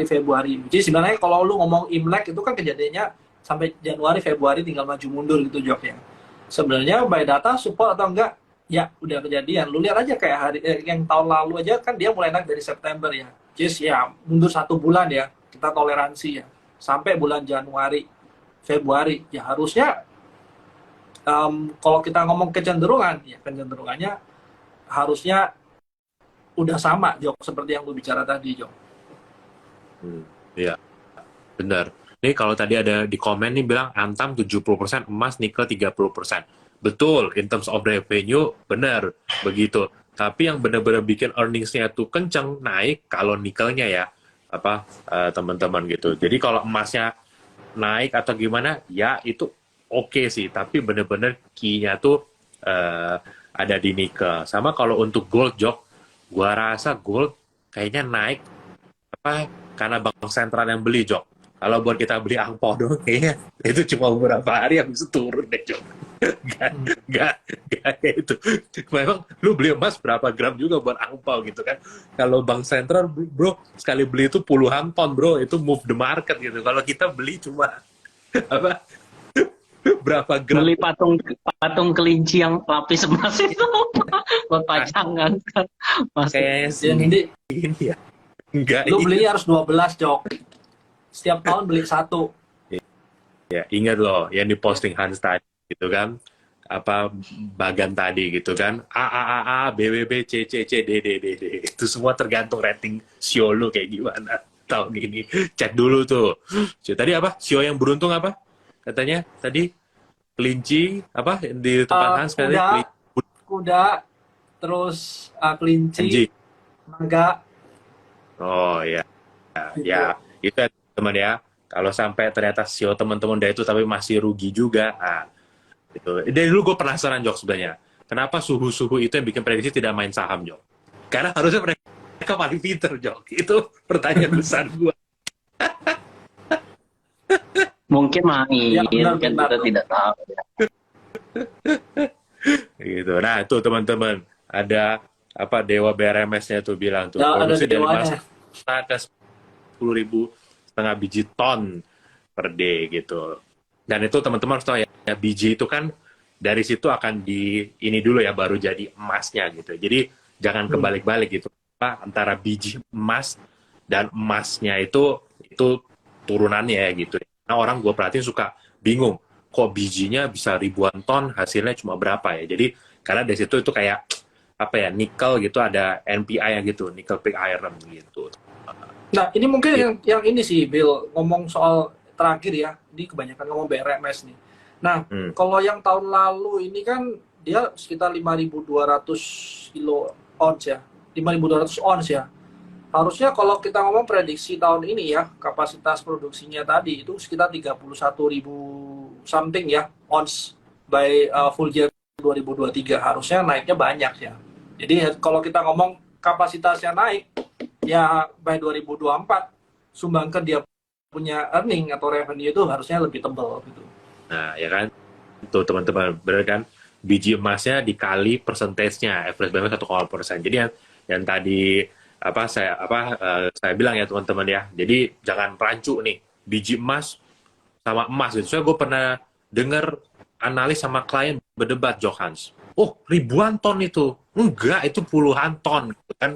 Februari. Jadi sebenarnya kalau lu ngomong Imlek itu kan kejadiannya sampai Januari, Februari tinggal maju mundur gitu, Jok ya. Sebenarnya by data support atau enggak, ya udah kejadian. Lu lihat aja kayak yang tahun lalu aja kan dia mulai naik dari September ya. Just ya mundur 1 bulan ya, kita toleransi ya, sampai bulan Januari, Februari ya harusnya kalau kita ngomong kecenderungan ya kecenderungannya harusnya udah sama, Jok, seperti yang lu bicara tadi, Jok. Iya, benar. Nih kalau tadi ada di komen nih bilang Antam 70%, emas, nikel 30%. Betul, in terms of revenue benar begitu. Tapi yang benar-benar bikin earnings-nya tuh kenceng naik kalau nikelnya ya teman-teman gitu. Jadi kalau emasnya naik atau gimana ya itu oke sih, tapi benar-benar key-nya tuh ada di nikel. Sama kalau untuk gold, Jok, gua rasa gold kayaknya naik karena bank sentral yang beli, Jok. Kalau buat kita beli angpau doang kayaknya itu cuma beberapa hari habis itu turun deh, Jok. Gak kayak itu. Memang lu beli emas berapa gram juga buat angpau gitu kan. Kalau bank sentral, bro, sekali beli itu puluhan ton, bro. Itu move the market gitu. Kalau kita beli cuma berapa gram. Beli patung kelinci yang lapis emas itu buat pajangan kan. Kayaknya sih ini ya. Enggak. Lu beli harus 12, Jok. Setiap tahun beli 1. Ya, ingat loh yang diposting Hans tadi gitu kan, Bagan tadi gitu kan, A, B, C, D, itu semua tergantung rating sio lu kayak gimana tahun ini. Cek dulu tuh. Tadi apa? Sio yang beruntung apa? Katanya tadi kelinci apa di tempat Hans kali Kuda, kuda, terus kelinci, kelinci. naga, Oh ya, gitu. ya itu ya, teman ya. Kalau sampai ternyata CEO teman-teman dia itu tapi masih rugi juga, itu. Dari dulu gue penasaran Jok sebenarnya, kenapa suhu-suhu itu yang bikin prediksi tidak main saham Jok? Karena harusnya mereka paling pinter Jok. Itu pertanyaan besar gue. Mungkin Ya main, kan benar-benar kita tuh. tidak tahu. Gitu. Nah itu teman-teman ada apa Dewa BRMS-nya tuh bilang tuh Ya ada produksi dari dewanya. 5 ke 10.000 setengah biji ton per day gitu. Dan itu teman-teman harus tahu ya, biji itu kan dari situ akan di ini dulu ya baru jadi emasnya gitu. Jadi jangan kebalik-balik gitu. Antara biji emas dan emasnya itu turunannya ya gitu. Nah orang gue perhatiin suka bingung kok bijinya bisa ribuan ton hasilnya cuma berapa ya. Jadi karena dari situ itu kayak apa ya nikel gitu ada NPI ya gitu, nickel pig iron gitu. Nah, ini mungkin Gitu. yang ini sih, Bill, ngomong soal terakhir ya. Ini kebanyakan ngomong BRMS nih. Nah, Hmm. kalau yang tahun lalu ini kan dia sekitar 5.200 kilo ounce ya. 5.200 ounce ya. Harusnya kalau kita ngomong prediksi tahun ini ya, kapasitas produksinya tadi itu sekitar 31.000 something ya, ounce by full year 2023. Harusnya naiknya banyak ya. Jadi kalau kita ngomong kapasitasnya naik, ya by 2024 sumbangkan dia punya earning atau revenue itu harusnya lebih tebal gitu. Nah, ya kan? Tuh teman-teman, bener kan? Biji emasnya dikali persentasenya, average BMS 1,0%. Jadi yang tadi saya bilang ya teman-teman ya. Jadi jangan rancu nih biji emas sama emas gitu. Soalnya gue pernah dengar analis sama klien berdebat Johans. Oh, ribuan ton itu. Enggak, itu puluhan ton gitu kan.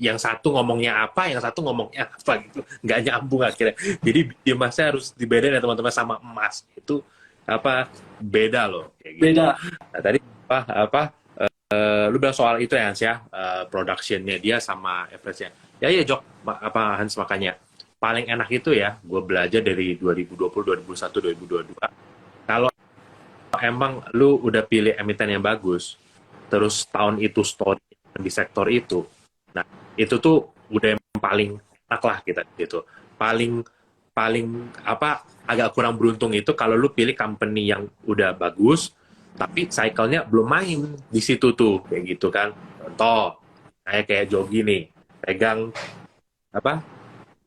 Yang satu ngomongnya apa, yang satu ngomongnya apa gitu. Enggak nyambung akhirnya. Jadi biji emasnya harus dibedain ya teman-teman sama emas. Itu apa beda loh kayak gitu. Beda. Nah, tadi lu bilang soal itu ya Hans ya, productionnya dia sama average-nya. Ya Jok, Hans makanya paling enak itu ya, gue belajar dari 2020, 2021, 2022. Kalau emang lu udah pilih emiten yang bagus, terus tahun itu story di sektor itu, nah itu tuh udah yang paling enak lah kita gitu. Paling paling agak kurang beruntung itu kalau lu pilih company yang udah bagus, tapi cycle-nya belum main di situ tuh kayak gitu kan. Contoh kayak Jogi nih pegang apa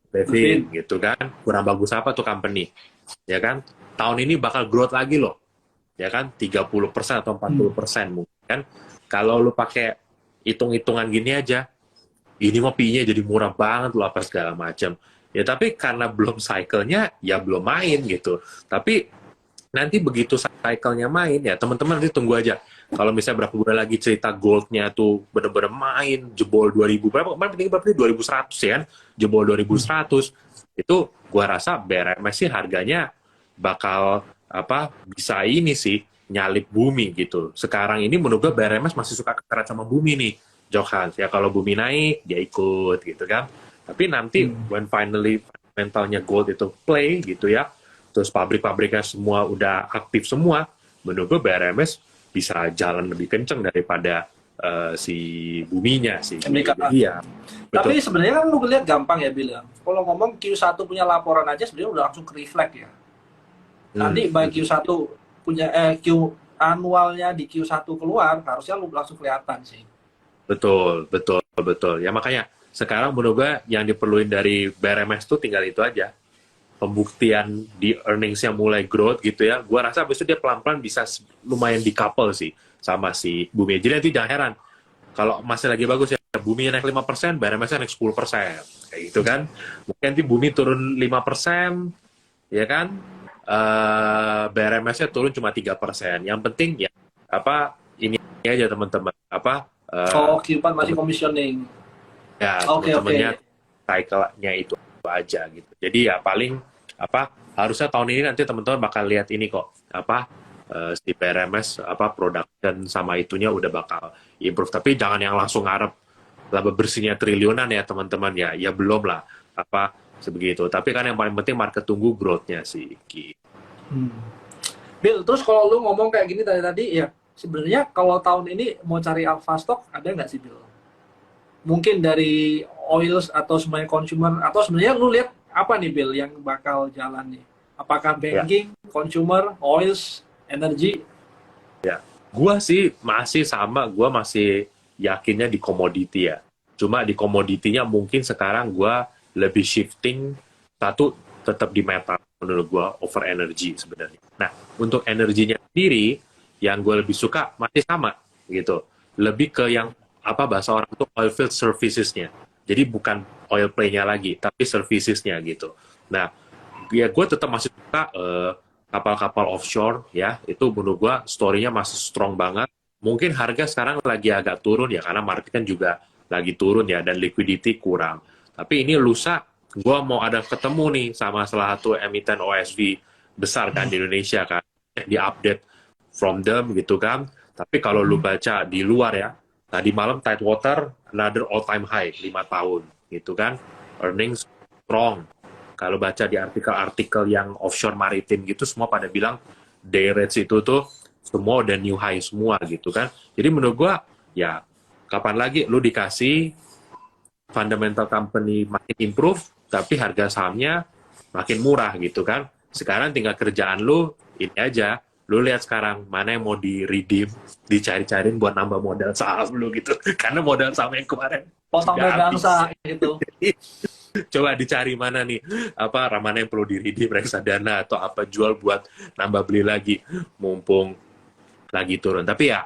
Mungkin. Devin gitu kan, kurang bagus apa tuh company ya kan, tahun ini bakal growth lagi loh ya kan, 30% atau 40% mungkin kan. Kalau lu pakai hitung-hitungan gini aja, ini mah PI-nya jadi murah banget loh apa segala macam ya, tapi karena belum cycle-nya ya belum main gitu. Tapi nanti begitu cycle-nya main ya teman-teman nanti tunggu aja. Kalau misalnya berapa bulan lagi cerita gold-nya tuh bener-bener main jebol 2000 berapa kemarin penting berapa 2100 ya kan, jebol 2100 itu gua rasa BRMS sih harganya bakal bisa ini sih nyalip bumi gitu. Sekarang ini menurut gue BRMS masih suka keterat sama bumi nih Johan ya, kalau bumi naik dia ikut gitu kan. Tapi nanti when finally mentalnya gold itu play gitu ya, terus pabrik-pabriknya semua udah aktif semua, menurut gue BRMS bisa jalan lebih kenceng daripada si buminya sih. Jadi ya betul. Tapi sebenarnya kan lu lihat gampang ya bilang. Kalau ngomong Q1 punya laporan aja sebenarnya udah langsung ke reflect ya. Nanti by Q1 punya Q anualnya di Q1 keluar, harusnya lu langsung kelihatan sih. Betul. Ya makanya sekarang menurut gue yang diperluin dari BRMS tuh tinggal itu aja. Pembuktian di earnings-nya mulai growth gitu ya. Gua rasa abis itu dia pelan-pelan bisa lumayan decouple sih sama si bumi. Jadi nanti jangan heran kalau masih lagi bagus ya, bumi naik 5%, BRMS naik 10%. Kayak gitu kan. Mungkin nanti bumi turun 5%, ya kan? BRMS-nya turun cuma 3%. Yang penting ya ini aja teman-teman. Q4 masih commissioning. Ya, Oke. teman-temannya cycle-nya itu aja gitu. Jadi ya paling harusnya tahun ini nanti teman-teman bakal lihat ini kok si PRMS production sama itunya udah bakal improve. Tapi jangan yang langsung ngarep laba bersihnya triliunan ya teman-teman ya. Ya belum lah sebegitu. Tapi kan yang paling penting market tunggu growth-nya sih. Bill, terus kalau lu ngomong kayak gini tadi ya, sebenarnya kalau tahun ini mau cari alpha stock ada nggak sih, Bill? Mungkin dari oils atau semuanya consumer, atau sebenarnya lu lihat apa nih, Bill, yang bakal jalan nih? Apakah Ya, banking, consumer, oils, energy? ya. Gua sih masih sama, gua masih yakinnya di komoditi ya. Cuma di komoditinya mungkin sekarang gua lebih shifting satu tetap di metal menurut gua over energy sebenarnya. Nah, untuk energinya sendiri yang gue lebih suka masih sama gitu. Lebih ke yang apa bahasa orang itu oil field services-nya. Jadi bukan oil play-nya lagi, tapi services-nya gitu. Nah, ya gue tetap masih suka kapal-kapal offshore ya, itu menurut gue story-nya masih strong banget. Mungkin harga sekarang lagi agak turun ya, karena market kan juga lagi turun ya, dan liquidity kurang. Tapi ini lusa, gue mau ada ketemu nih sama salah satu emiten OSV besar kan di Indonesia kan, di update from them gitu kan. Tapi kalau lu baca di luar ya, tadi malam Tidewater another all time high 5 tahun gitu kan, earnings strong. Kalau baca di artikel-artikel yang offshore maritim gitu, semua pada bilang day rates itu tuh semua udah new high semua gitu kan. Jadi menurut gua ya kapan lagi lu dikasih fundamental company makin improve tapi harga sahamnya makin murah gitu kan. Sekarang tinggal kerjaan lu ini aja, lu lihat sekarang mana yang mau di redeem, dicari-cariin buat nambah modal saham lu gitu. Karena modal saham yang kemarin Potong sudah dari habis. bangsa gitu. Coba dicari mana nih, apa mana yang perlu di redeem, reksadana atau apa, jual buat nambah beli lagi mumpung lagi turun. Tapi ya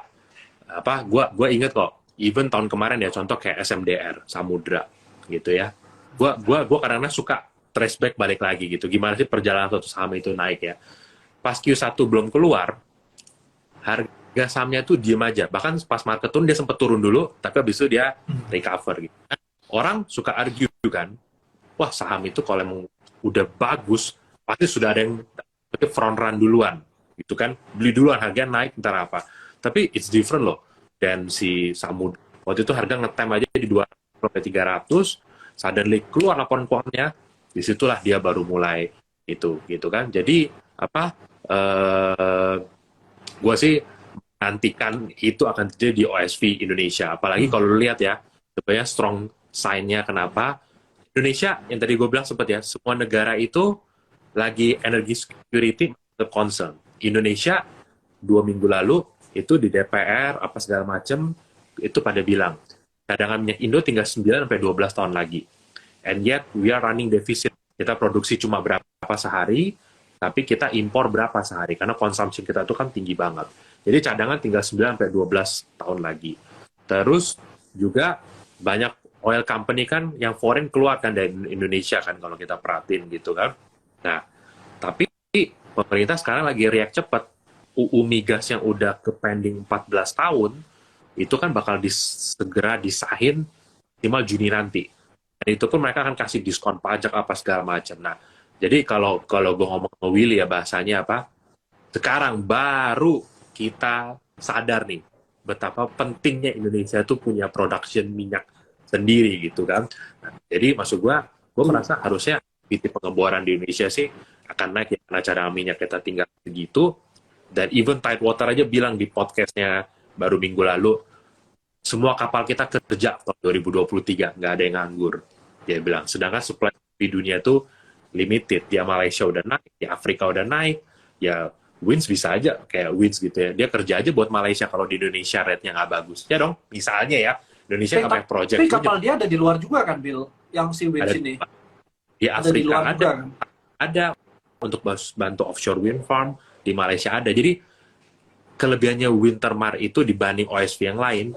apa, gua inget kok, even tahun kemarin ya, contoh kayak SMDR Samudra gitu ya, gua kadang-kadang suka trace back balik lagi gitu, gimana sih perjalanan suatu saham itu naik ya. Pas Q1 belum keluar, harga sahamnya tuh diem aja, bahkan pas market turun dia sempat turun dulu, tapi habis itu dia recover gitu. Orang suka argue kan, wah saham itu kalau emang udah bagus, pasti sudah ada yang front run duluan, gitu kan, beli duluan, harga naik ntar apa. Tapi it's different loh, dan si Samud waktu itu harga ngetem aja di 200-300, suddenly keluar laporan keuangannya, disitulah dia baru mulai itu, gitu kan. Jadi apa, gue sih nantikan itu akan terjadi di OSV Indonesia, apalagi kalau lu lihat ya, sebenarnya strong sign-nya kenapa Indonesia, yang tadi gue bilang sempat ya, semua negara itu lagi energy security concern. Indonesia 2 minggu lalu itu di DPR apa segala macem itu pada bilang cadangan minyak Indo tinggal 9-12 tahun lagi. And yet we are running deficit. Kita produksi cuma berapa sehari, tapi kita impor berapa sehari karena konsumsi kita itu kan tinggi banget. Jadi cadangan tinggal 9-12 tahun lagi. Terus juga banyak oil company kan yang foreign keluar kan dari Indonesia kan kalau kita perhatiin gitu kan. Nah, tapi pemerintah sekarang lagi react cepat. UU Migas yang udah ke pending 14 tahun itu kan bakal segera disahin minimal Juni nanti. Dan itu pun mereka akan kasih diskon pajak apa segala macam. Nah, jadi kalau gue ngomong ke Willy ya bahasanya apa? Sekarang baru kita sadar nih betapa pentingnya Indonesia itu punya production minyak sendiri gitu kan. Nah, jadi maksud gue merasa harusnya PT pengeboran di Indonesia sih akan naik ya, karena cadangan minyak kita tinggal segitu. Dan even Tidewater aja bilang di podcastnya baru minggu lalu, semua kapal kita kerja tahun 2023, nggak ada yang nganggur. Dia bilang, sedangkan supply di dunia itu limited. Di Malaysia udah naik, di Afrika udah naik, ya Wins bisa aja, kayak Wins gitu ya. Dia kerja aja buat Malaysia kalau di Indonesia rate-nya nggak bagus. Ya dong, misalnya ya, Indonesia nggak banyak project. Tapi kapal dia ada di luar juga kan, Bill? Yang si Wins ada, ini. Di Afrika ada, juga, kan? Ada untuk bantu offshore wind farm, di Malaysia ada. Jadi kelebihannya Wintermar itu dibanding OSV yang lain,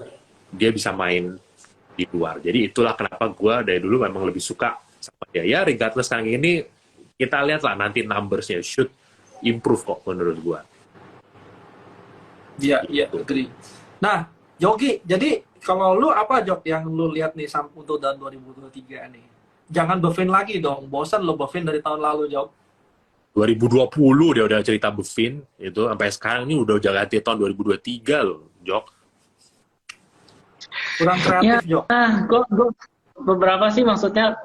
dia bisa main di luar. Jadi itulah kenapa gue dari dulu memang lebih suka sama dia. Ya regardless sekarang ini, kita lihat lah nanti numbers-nya should improve kok menurut gue. Iya, iya, agree. Nah, Yogi, jadi kalau lu apa Jok yang lu lihat nih untuk tahun 2023 nih? Jangan Buffin lagi dong, bosan lo Buffin dari tahun lalu Jok. 2020 dia udah cerita Buffin, itu sampai sekarang ini udah ganti tahun 2023 loh, Jok. Kurang kreatif, ya, Jok. beberapa sih maksudnya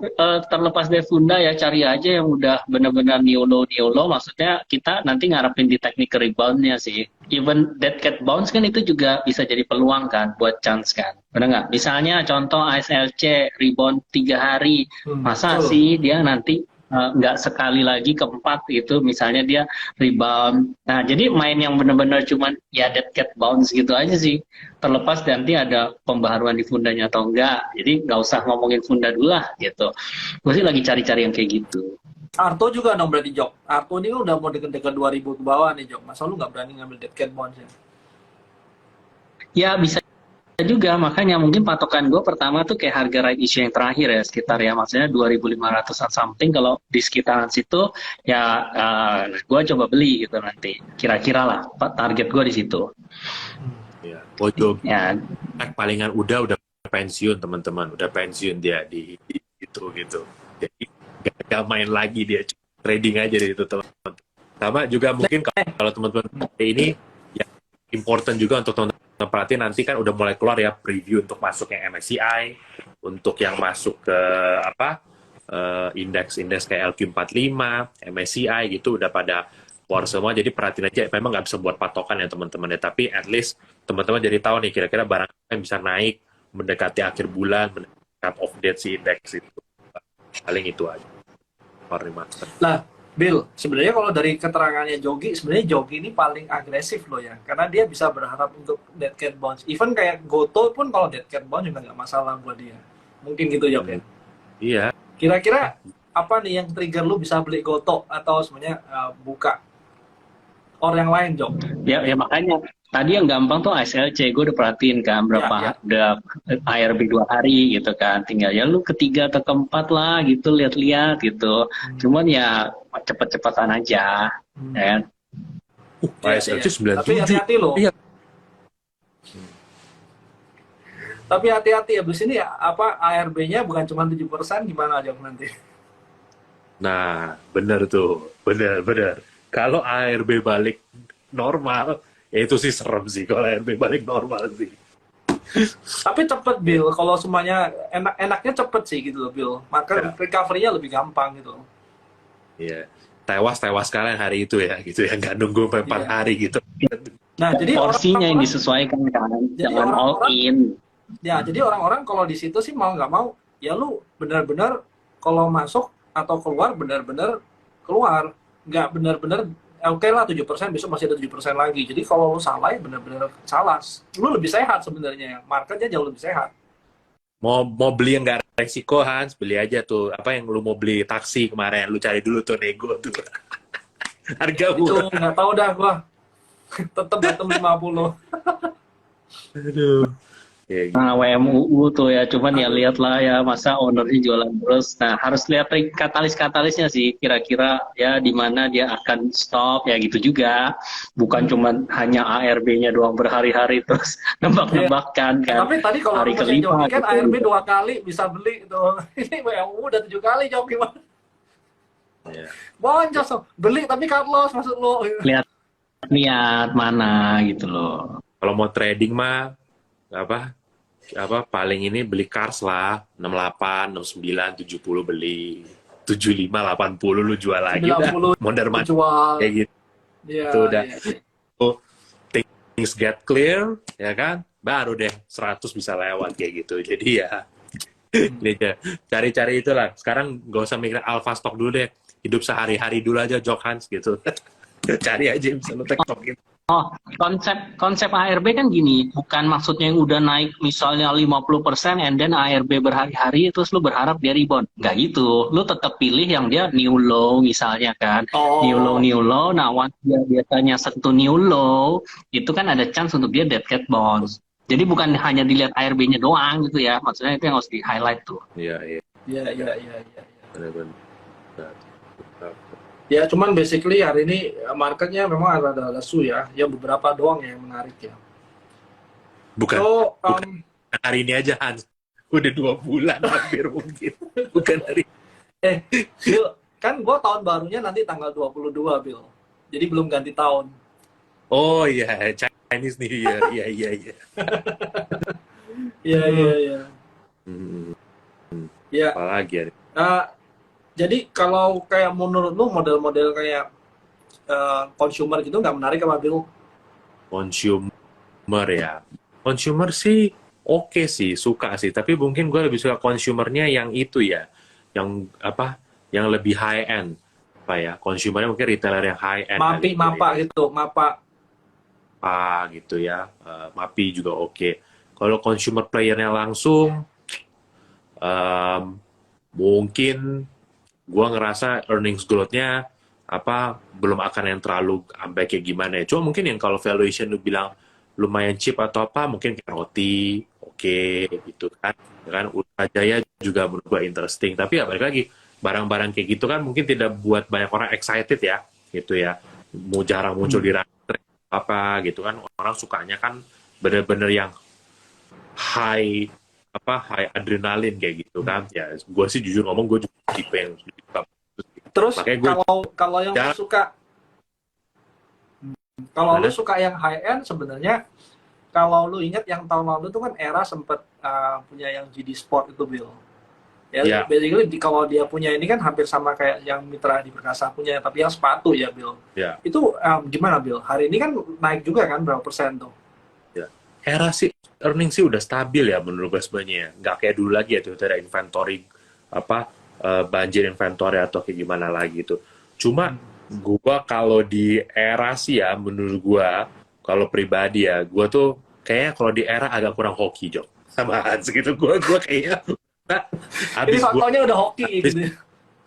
terlepas dari Funda ya cari aja yang udah benar-benar new low maksudnya kita nanti ngarepin di technical reboundnya sih. Even dead cat bounce kan itu juga bisa jadi peluang kan buat chance kan. Benar nggak? Misalnya contoh ASLC rebound 3 hari, masa Betul. sih dia nanti nggak sekali lagi keempat gitu misalnya dia rebound. Nah jadi main yang benar-benar cuman ya dead cat bounce gitu aja sih. Terlepas nanti ada pembaharuan di fundanya atau enggak. Jadi nggak usah ngomongin funda dulu lah gitu. Gue sih lagi cari-cari yang kayak gitu. Arto juga dong berarti Jok. Arto ini kan udah mau deket-deket 2000 ke bawah nih Jok. Masa lu nggak berani ngambil dead cat bonds ya? Ya bisa juga, makanya mungkin patokan gue pertama tuh kayak harga right issue yang terakhir ya, sekitar ya maksudnya 2.500-an something, kalau di sekitaran situ ya gue coba beli gitu nanti. Kira-kira lah target gue di situ. Ya, Bojo Ya, palingan udah pensiun teman-teman, udah pensiun dia di itu gitu. Jadi gak main lagi dia, trading aja di itu teman-teman. Sama juga mungkin kalau teman-teman ini yang important juga untuk teman-teman perhatiin, nanti kan udah mulai keluar ya preview untuk masuk yang MSCI, untuk yang masuk ke indeks kayak LQ45, MSCI gitu udah pada keluar semua. Jadi perhatiin aja, memang nggak bisa buat patokan ya teman-teman ya, tapi at least teman-teman jadi tahu nih kira-kira barang yang bisa naik mendekati akhir bulan, mendekati off date si indeks itu. Paling itu aja. Lah, Bill, sebenarnya kalau dari keterangannya Jogi, sebenarnya Jogi ini paling agresif loh ya, karena dia bisa berharap untuk dead cat bonds. Even kayak Goto pun kalau dead cat bonds juga nggak masalah buat dia. Mungkin gitu Jog ya. Iya. Kira-kira apa nih yang trigger lu bisa beli Goto atau sebenarnya buka orang yang lain Jog? ya makanya tadi yang gampang tuh ASLC, gue udah perhatiin kan berapa udah ARB 2 hari gitu kan, tinggal ya lu ketiga atau keempat lah gitu lihat-lihat gitu. Cuman ya cepet-cepetan aja kan. ASLC 97. Tapi hati-hati loh. Iya. Tapi hati-hati abis ini ya, apa ARB-nya bukan cuma 7%, gimana aja nanti? Nah, bener tuh, bener. Kalau ARB balik normal, ya itu sih serem sih kalau ARB balik normal sih. Tapi cepet Bill, kalau semuanya enaknya cepet sih gitu loh Bill. Maka recovery-nya lebih gampang gitu. Iya, tewas kalian hari itu ya, gitu ya, nggak nunggu sampai 4 hari gitu. Nah, jadi porsinya yang disesuaikan kan, jangan all in. Ya, jadi orang-orang kalau di situ sih mau nggak mau, ya lu benar-benar kalau masuk atau keluar benar-benar keluar, nggak benar-benar oke lah 7%, besok masih ada 7% lagi. Jadi kalau lu salah ya benar-benar salah. Lu lebih sehat sebenarnya, marketnya jauh lebih sehat. Mau beli yang nggak resiko, Hans, beli aja tuh. Apa yang lu mau beli taksi kemarin, lu cari dulu tuh nego tuh. Harga Itu murah. nggak tahu dah gua. Tetap bottom 50. Aduh. Ya, gitu. Nah, WMUU tuh ya, cuman ya lihatlah ya, masa ownernya jualan terus. Nah, harus lihat katalis-katalisnya sih, kira-kira ya di mana dia akan stop ya gitu juga. Bukan cuman hanya ARB-nya doang berhari-hari terus nebak-nebakkan kan. Tapi tadi kalau Hari lu kelima kan gitu. ARB 2 kali bisa beli itu. Ini WMU udah 7 kali jawab gimana? Ya. Boncos, beli tapi cut loss maksud lu. Lihat mana gitu loh. Kalau mau trading mah apa paling ini beli cars lah, 68, 69, 70 beli, 75, 80 lu jual lagi dah. Mondar mandir kayak gitu. Ya, Itu udah. ya. Things get clear, ya kan? Baru deh 100 bisa lewat kayak gitu. Jadi ya ini aja. Cari-cari itulah. Sekarang gak usah mikir alpha stock dulu deh. Hidup sehari-hari dulu aja, Jok Hans gitu. Cari aja bisa lu tektok gitu. Oh, konsep ARB kan gini, bukan maksudnya yang udah naik misalnya 50% and then ARB berhari-hari terus lu berharap dia rebound. Nggak gitu. Lu tetap pilih yang dia new low misalnya kan. New low. Nah, once dia biasanya sentuh new low, itu kan ada chance untuk dia dead cat bounce. Jadi bukan hanya dilihat ARB-nya doang gitu ya. Maksudnya itu yang harus di-highlight tuh. Iya. Benar-benar. Ya, cuman basically hari ini marketnya memang ada lesu ya. Ya beberapa doang yang menarik ya. Bukan hari ini aja, Hans. Udah 2 bulan hampir mungkin. Bukan hari. Bill, kan gue tahun barunya nanti tanggal 22, Bill. Jadi belum ganti tahun. Oh iya, Chinese New Year. Iya. Iya. Ya. Apalagi ya, Jadi kalau kayak menurut lu model-model kayak consumer gitu nggak menarik apa Bill? consumer ya. Consumer sih oke sih, suka sih. Tapi mungkin gue lebih suka consumernya yang itu ya, yang apa, yang lebih high end. Apa ya, consumernya mungkin retailer yang high end kali Mapi, ya. mapa gitu, mapa. Apa gitu ya, Mapi juga oke. Kalau consumer playernya langsung, em, mungkin gua ngerasa earnings growth-nya apa belum akan yang terlalu sampai kayak gimana ya. Cuma mungkin yang kalau valuation lu bilang lumayan cheap atau apa, mungkin kayak roti, oke gitu kan. Ya kan Ultra Jaya juga menurut gua interesting. Tapi ya balik lagi, barang-barang kayak gitu kan mungkin tidak buat banyak orang excited ya, gitu ya. Mau jarang muncul di radar apa gitu kan. Orang sukanya kan bener-bener yang high high adrenalin kayak gitu kan. Ya gue sih jujur ngomong, gue juga tipe yang suka. Terus Makanya gue kalau kalau yang lu jarang. suka, kalau lu Mana? suka yang high end sebenarnya, kalau lu ingat yang tahun lalu tuh kan era sempet punya yang GD Sport itu Bill. Ya, Ya, basically kalau dia punya ini kan hampir sama kayak yang Mitra Adi Perkasa punya, tapi yang sepatu ya Bill. ya, Itu gimana Bill? Hari ini kan naik juga kan berapa persen tuh? ya. Era sih earning sih udah stabil ya menurut gue sebenarnya. Nggak kayak dulu lagi ya tuh ada inventory apa banjir inventory atau kayak gimana lagi itu. Cuma gua kalau di era sih ya menurut gua kalau pribadi ya gua tuh kayaknya kalau di era agak kurang hoki Jok sama Hans gitu. Gua kayaknya nah, Ini abis gua faktornya udah hoki abis gitu.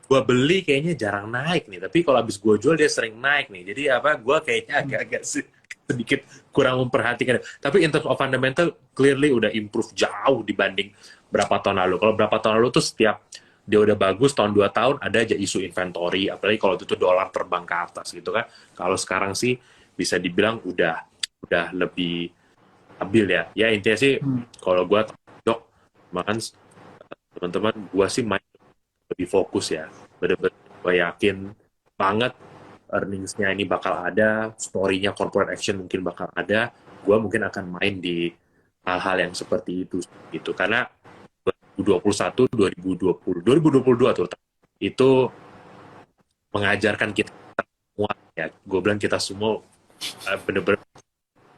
gua beli kayaknya jarang naik nih, tapi kalau abis gua jual dia sering naik nih. Jadi apa gua kayaknya agak-agak sedikit kurang memperhatikan. Tapi in terms of fundamental clearly udah improve jauh dibanding berapa tahun lalu. Kalau berapa tahun lalu tuh setiap dia udah bagus tahun 2 tahun ada aja isu inventory, apalagi kalau itu tuh dolar terbang ke atas gitu kan. Kalau sekarang sih bisa dibilang udah lebih stabil ya. Ya intinya sih kalau gua Jok, makan teman-teman gua sih main lebih fokus ya. Bener-bener gua yakin banget earnings-nya ini bakal ada, story-nya corporate action mungkin bakal ada, gue mungkin akan main di hal-hal yang seperti itu gitu. Karena 2021, 2020, 2022 terutama itu mengajarkan kita semua ya. Gue bilang kita semua bener-bener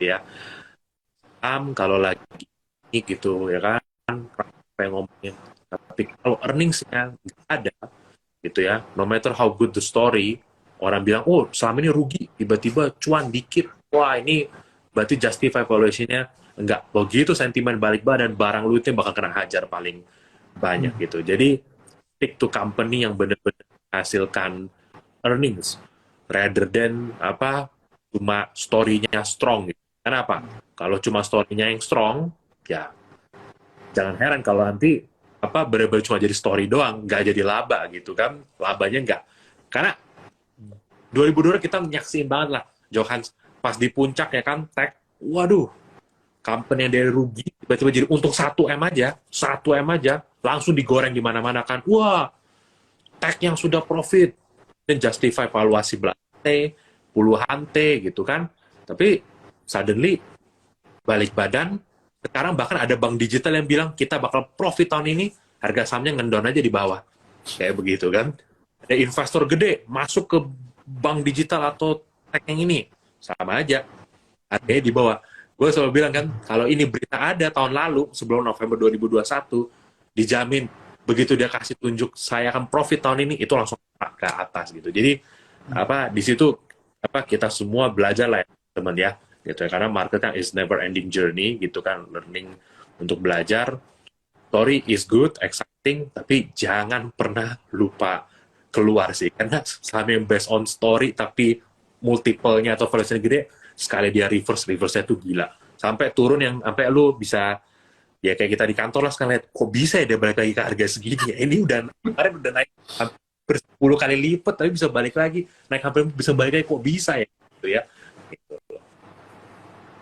ya. Kalau lagi gitu ya kan, apa yang ngomongin. Tapi kalau earnings-nya nggak ada gitu ya, no matter how good the story, orang bilang, oh selama ini rugi, tiba-tiba cuan dikit, wah ini berarti justify valuation-nya. Enggak, begitu sentimen balik badan, barang lu itu yang bakal kena hajar paling banyak gitu. Jadi, stick to company yang benar-benar hasilkan earnings, rather than cuma story-nya strong gitu. Kenapa? Kalau cuma story-nya yang strong, ya jangan heran kalau nanti bener-bener cuma jadi story doang, nggak jadi laba gitu kan, labanya nggak. Karena 2002 kita nyaksiin banget lah Johans pas di puncak ya kan, tech, waduh, company yang dari rugi tiba-tiba jadi untung 1M aja, 1M aja langsung digoreng di mana-mana kan. Wah, tech yang sudah profit dan justify valuasi belasan T, puluhan T gitu kan. Tapi suddenly balik badan, sekarang bahkan ada bank digital yang bilang kita bakal profit tahun ini, harga sahamnya ngendon aja di bawah. Kayak begitu kan. Ada investor gede masuk ke bank digital atau tech yang ini, sama aja. Harganya di bawah. Gue selalu bilang kan, kalau ini berita ada tahun lalu, sebelum November 2021, dijamin begitu dia kasih tunjuk saya akan profit tahun ini, itu langsung ke atas gitu. Jadi di situ kita semua belajar lah ya, teman ya. Gitu ya, karena marketnya is never ending journey gitu kan, learning untuk belajar. Story is good, exciting, tapi jangan pernah lupa keluar sih, karena selama yang based on story tapi multiple-nya atau valuation gede, sekali dia reverse-nya tuh gila, sampai turun yang sampai lu bisa ya kayak kita di kantor lah sekalian, kok bisa ya dia balik lagi ke harga segini ya, ini kemarin udah naik hampir 10 kali lipat tapi bisa balik lagi, naik hampir bisa balik lagi, kok bisa ya gitu ya gitu.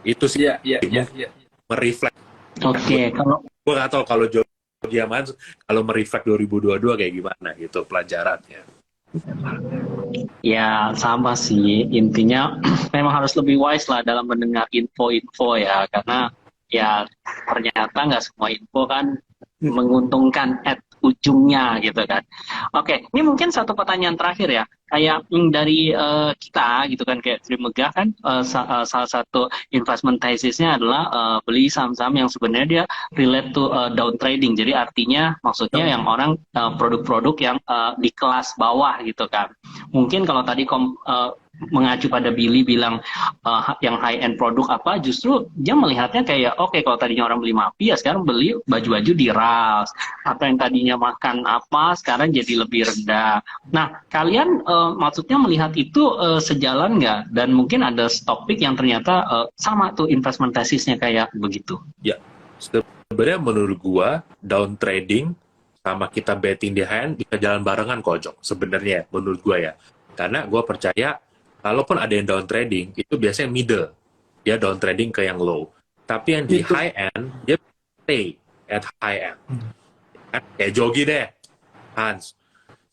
Itu sih mereflect. Oke, kalau gue nggak tahu kalau Jogiaman kalau mereflect 2022 kayak gimana gitu pelajarannya. ya sama sih, intinya memang harus lebih wise lah dalam mendengar info-info ya, karena ya ternyata nggak semua info kan menguntungkan at ujungnya gitu kan. Oke, ini mungkin satu pertanyaan terakhir ya. Kayak dari kita gitu kan, kayak Trimegah kan salah satu investment thesis-nya adalah beli saham-saham yang sebenarnya dia relate to down trading. Jadi artinya maksudnya yang orang produk-produk yang di kelas bawah gitu kan. Mungkin kalau tadi mengacu pada Billy bilang yang high end produk apa, justru dia melihatnya kayak oke, kalau tadinya orang beli Mapi ya sekarang beli baju-baju di Ralph, atau yang tadinya makan apa sekarang jadi lebih rendah. Nah, kalian maksudnya melihat itu sejalan nggak? Dan mungkin ada topik yang ternyata sama tuh investment thesisnya kayak begitu. Ya, sebenarnya menurut gua down trading sama kita betting di high end bisa jalan barengan kok, Jok. Sebenarnya menurut gua ya. Karena gua percaya kalaupun ada yang down trading, itu biasanya middle. Dia down trading ke yang low. Tapi yang di high end, dia stay at high end. Kayak Jogi deh, Hans.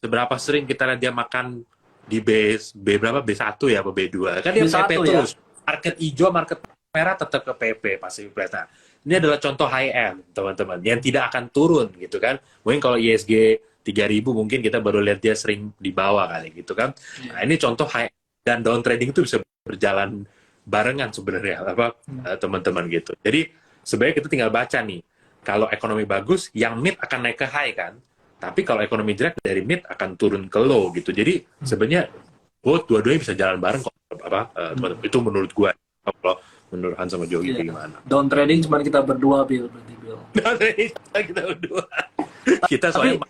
Seberapa sering kita lihat dia makan di B berapa? B1 ya, atau B2. Kan dia B1 PP ya? terus. Market hijau, market merah tetap ke PP pasti. Nah, ini adalah contoh high end, teman-teman. Yang tidak akan turun, gitu kan. Mungkin kalau ISG 3.000 mungkin kita baru lihat dia sering di bawah kali, gitu kan. Nah, ini contoh high end. Dan down trading itu bisa berjalan barengan sebenarnya teman-teman gitu. Jadi sebenarnya kita tinggal baca nih, kalau ekonomi bagus yang mid akan naik ke high kan, tapi kalau ekonomi jelek dari mid akan turun ke low gitu. Jadi sebenarnya dua-duanya bisa jalan bareng kok, teman-teman. Itu menurut gua. Kalau menurut Hans sama Jogi gimana? Down trading cuma kita berdua, Bill. Down trading kita berdua. Kita soalnya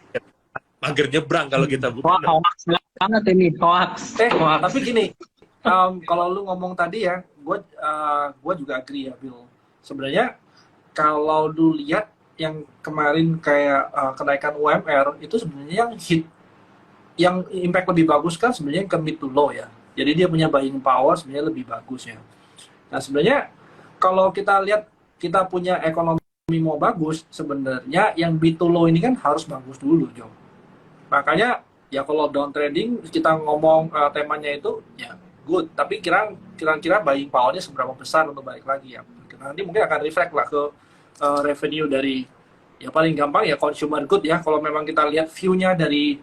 mager nyebrang kalau kita bukan. Wah, hoax banget ini, hoax. Tapi gini, kalau lu ngomong tadi ya, gue juga agree ya, Bill. Sebenarnya kalau lu lihat yang kemarin kayak kenaikan UMR itu sebenarnya yang impact lebih bagus kan sebenarnya ke mid to low ya. Jadi dia punya buying power sebenarnya lebih bagus ya. Nah sebenarnya kalau kita lihat kita punya ekonomi mau bagus, sebenarnya yang mid to low ini kan harus bagus dulu, Jom. Makanya ya kalau down trading kita ngomong temanya itu ya good, tapi kira-kira buying power-nya seberapa besar untuk balik lagi ya. Nanti mungkin akan reflect lah ke revenue dari ya paling gampang ya consumer good ya. Kalau memang kita lihat view-nya dari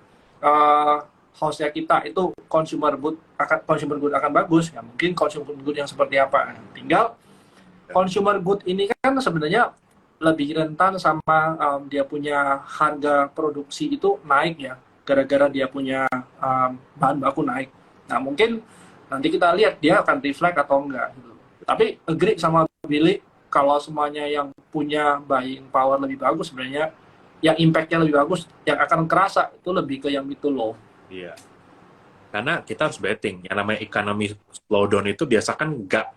house-nya kita itu consumer good akan bagus ya, mungkin consumer good yang seperti apa. Tinggal consumer good ini kan sebenarnya lebih rentan sama dia punya harga produksi itu naik ya, gara-gara dia punya bahan baku naik. Nah mungkin nanti kita lihat dia akan reflect atau enggak gitu. Tapi agree sama Billy, kalau semuanya yang punya buying power lebih bagus sebenarnya, yang impact-nya lebih bagus, yang akan kerasa itu lebih ke yang mid to low. Iya. Karena kita harus betting, yang namanya economy slowdown itu biasa kan nggak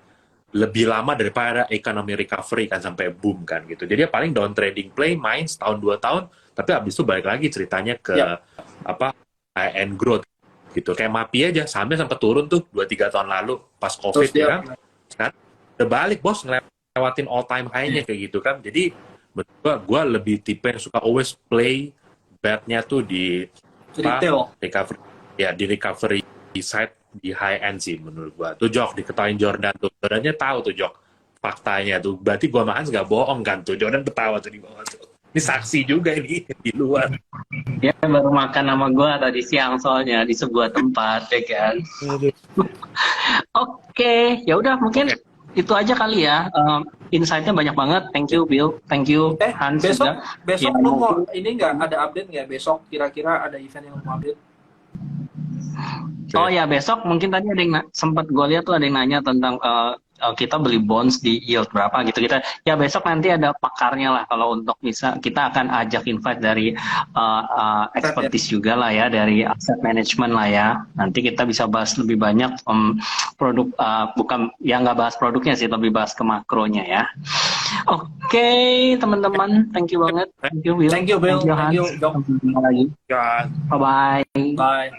lebih lama daripada ekonomi recovery kan sampai boom kan gitu. Jadi ya paling down trading play main setahun 2 tahun, tapi habis itu balik lagi ceritanya ke high end growth gitu. Kayak Mapi aja sahamnya sempat turun tuh 2-3 tahun lalu pas Covid ya kan. Sekarang udah balik bos, ngelewatin all time high-nya kayak gitu kan. Jadi menurut gua lebih tipe yang suka always play bet-nya tuh di recovery. Ya di recovery side, di high end sih menurut gua. Tuh Jok diketawain Jordan tuh. Jordannya tahu tuh Jok faktanya tuh. Berarti gua makan nggak bohong kan tuh. Jordan ketawa tuh di bawah tuh. Ini saksi juga ini di luar. Dia baru makan sama gua tadi siang soalnya di sebuah tempat ya kan. Oke, ya udah mungkin itu aja kali ya. Insight-nya banyak banget. Thank you Bill, thank you Hans. Besok ya, lu mau ini nggak ada update nggak besok? Kira-kira ada event yang mau update? Oh ya, besok mungkin tadi ada yang sempat gue lihat tuh ada yang nanya tentang kita beli bonds di yield berapa gitu. Kita ya besok nanti ada pakarnya lah, kalau untuk bisa kita akan ajak invite dari expertise juga lah ya, dari asset management lah ya. Nanti kita bisa bahas lebih banyak produk, bukan ya nggak bahas produknya sih, lebih bahas ke makronya ya. Oke, teman-teman, thank you banget. Thank you Bill. Thank you Bill. Thank you, Hans. Thank you, Dok. Sampai jumpa lagi. Bye-bye. Bye.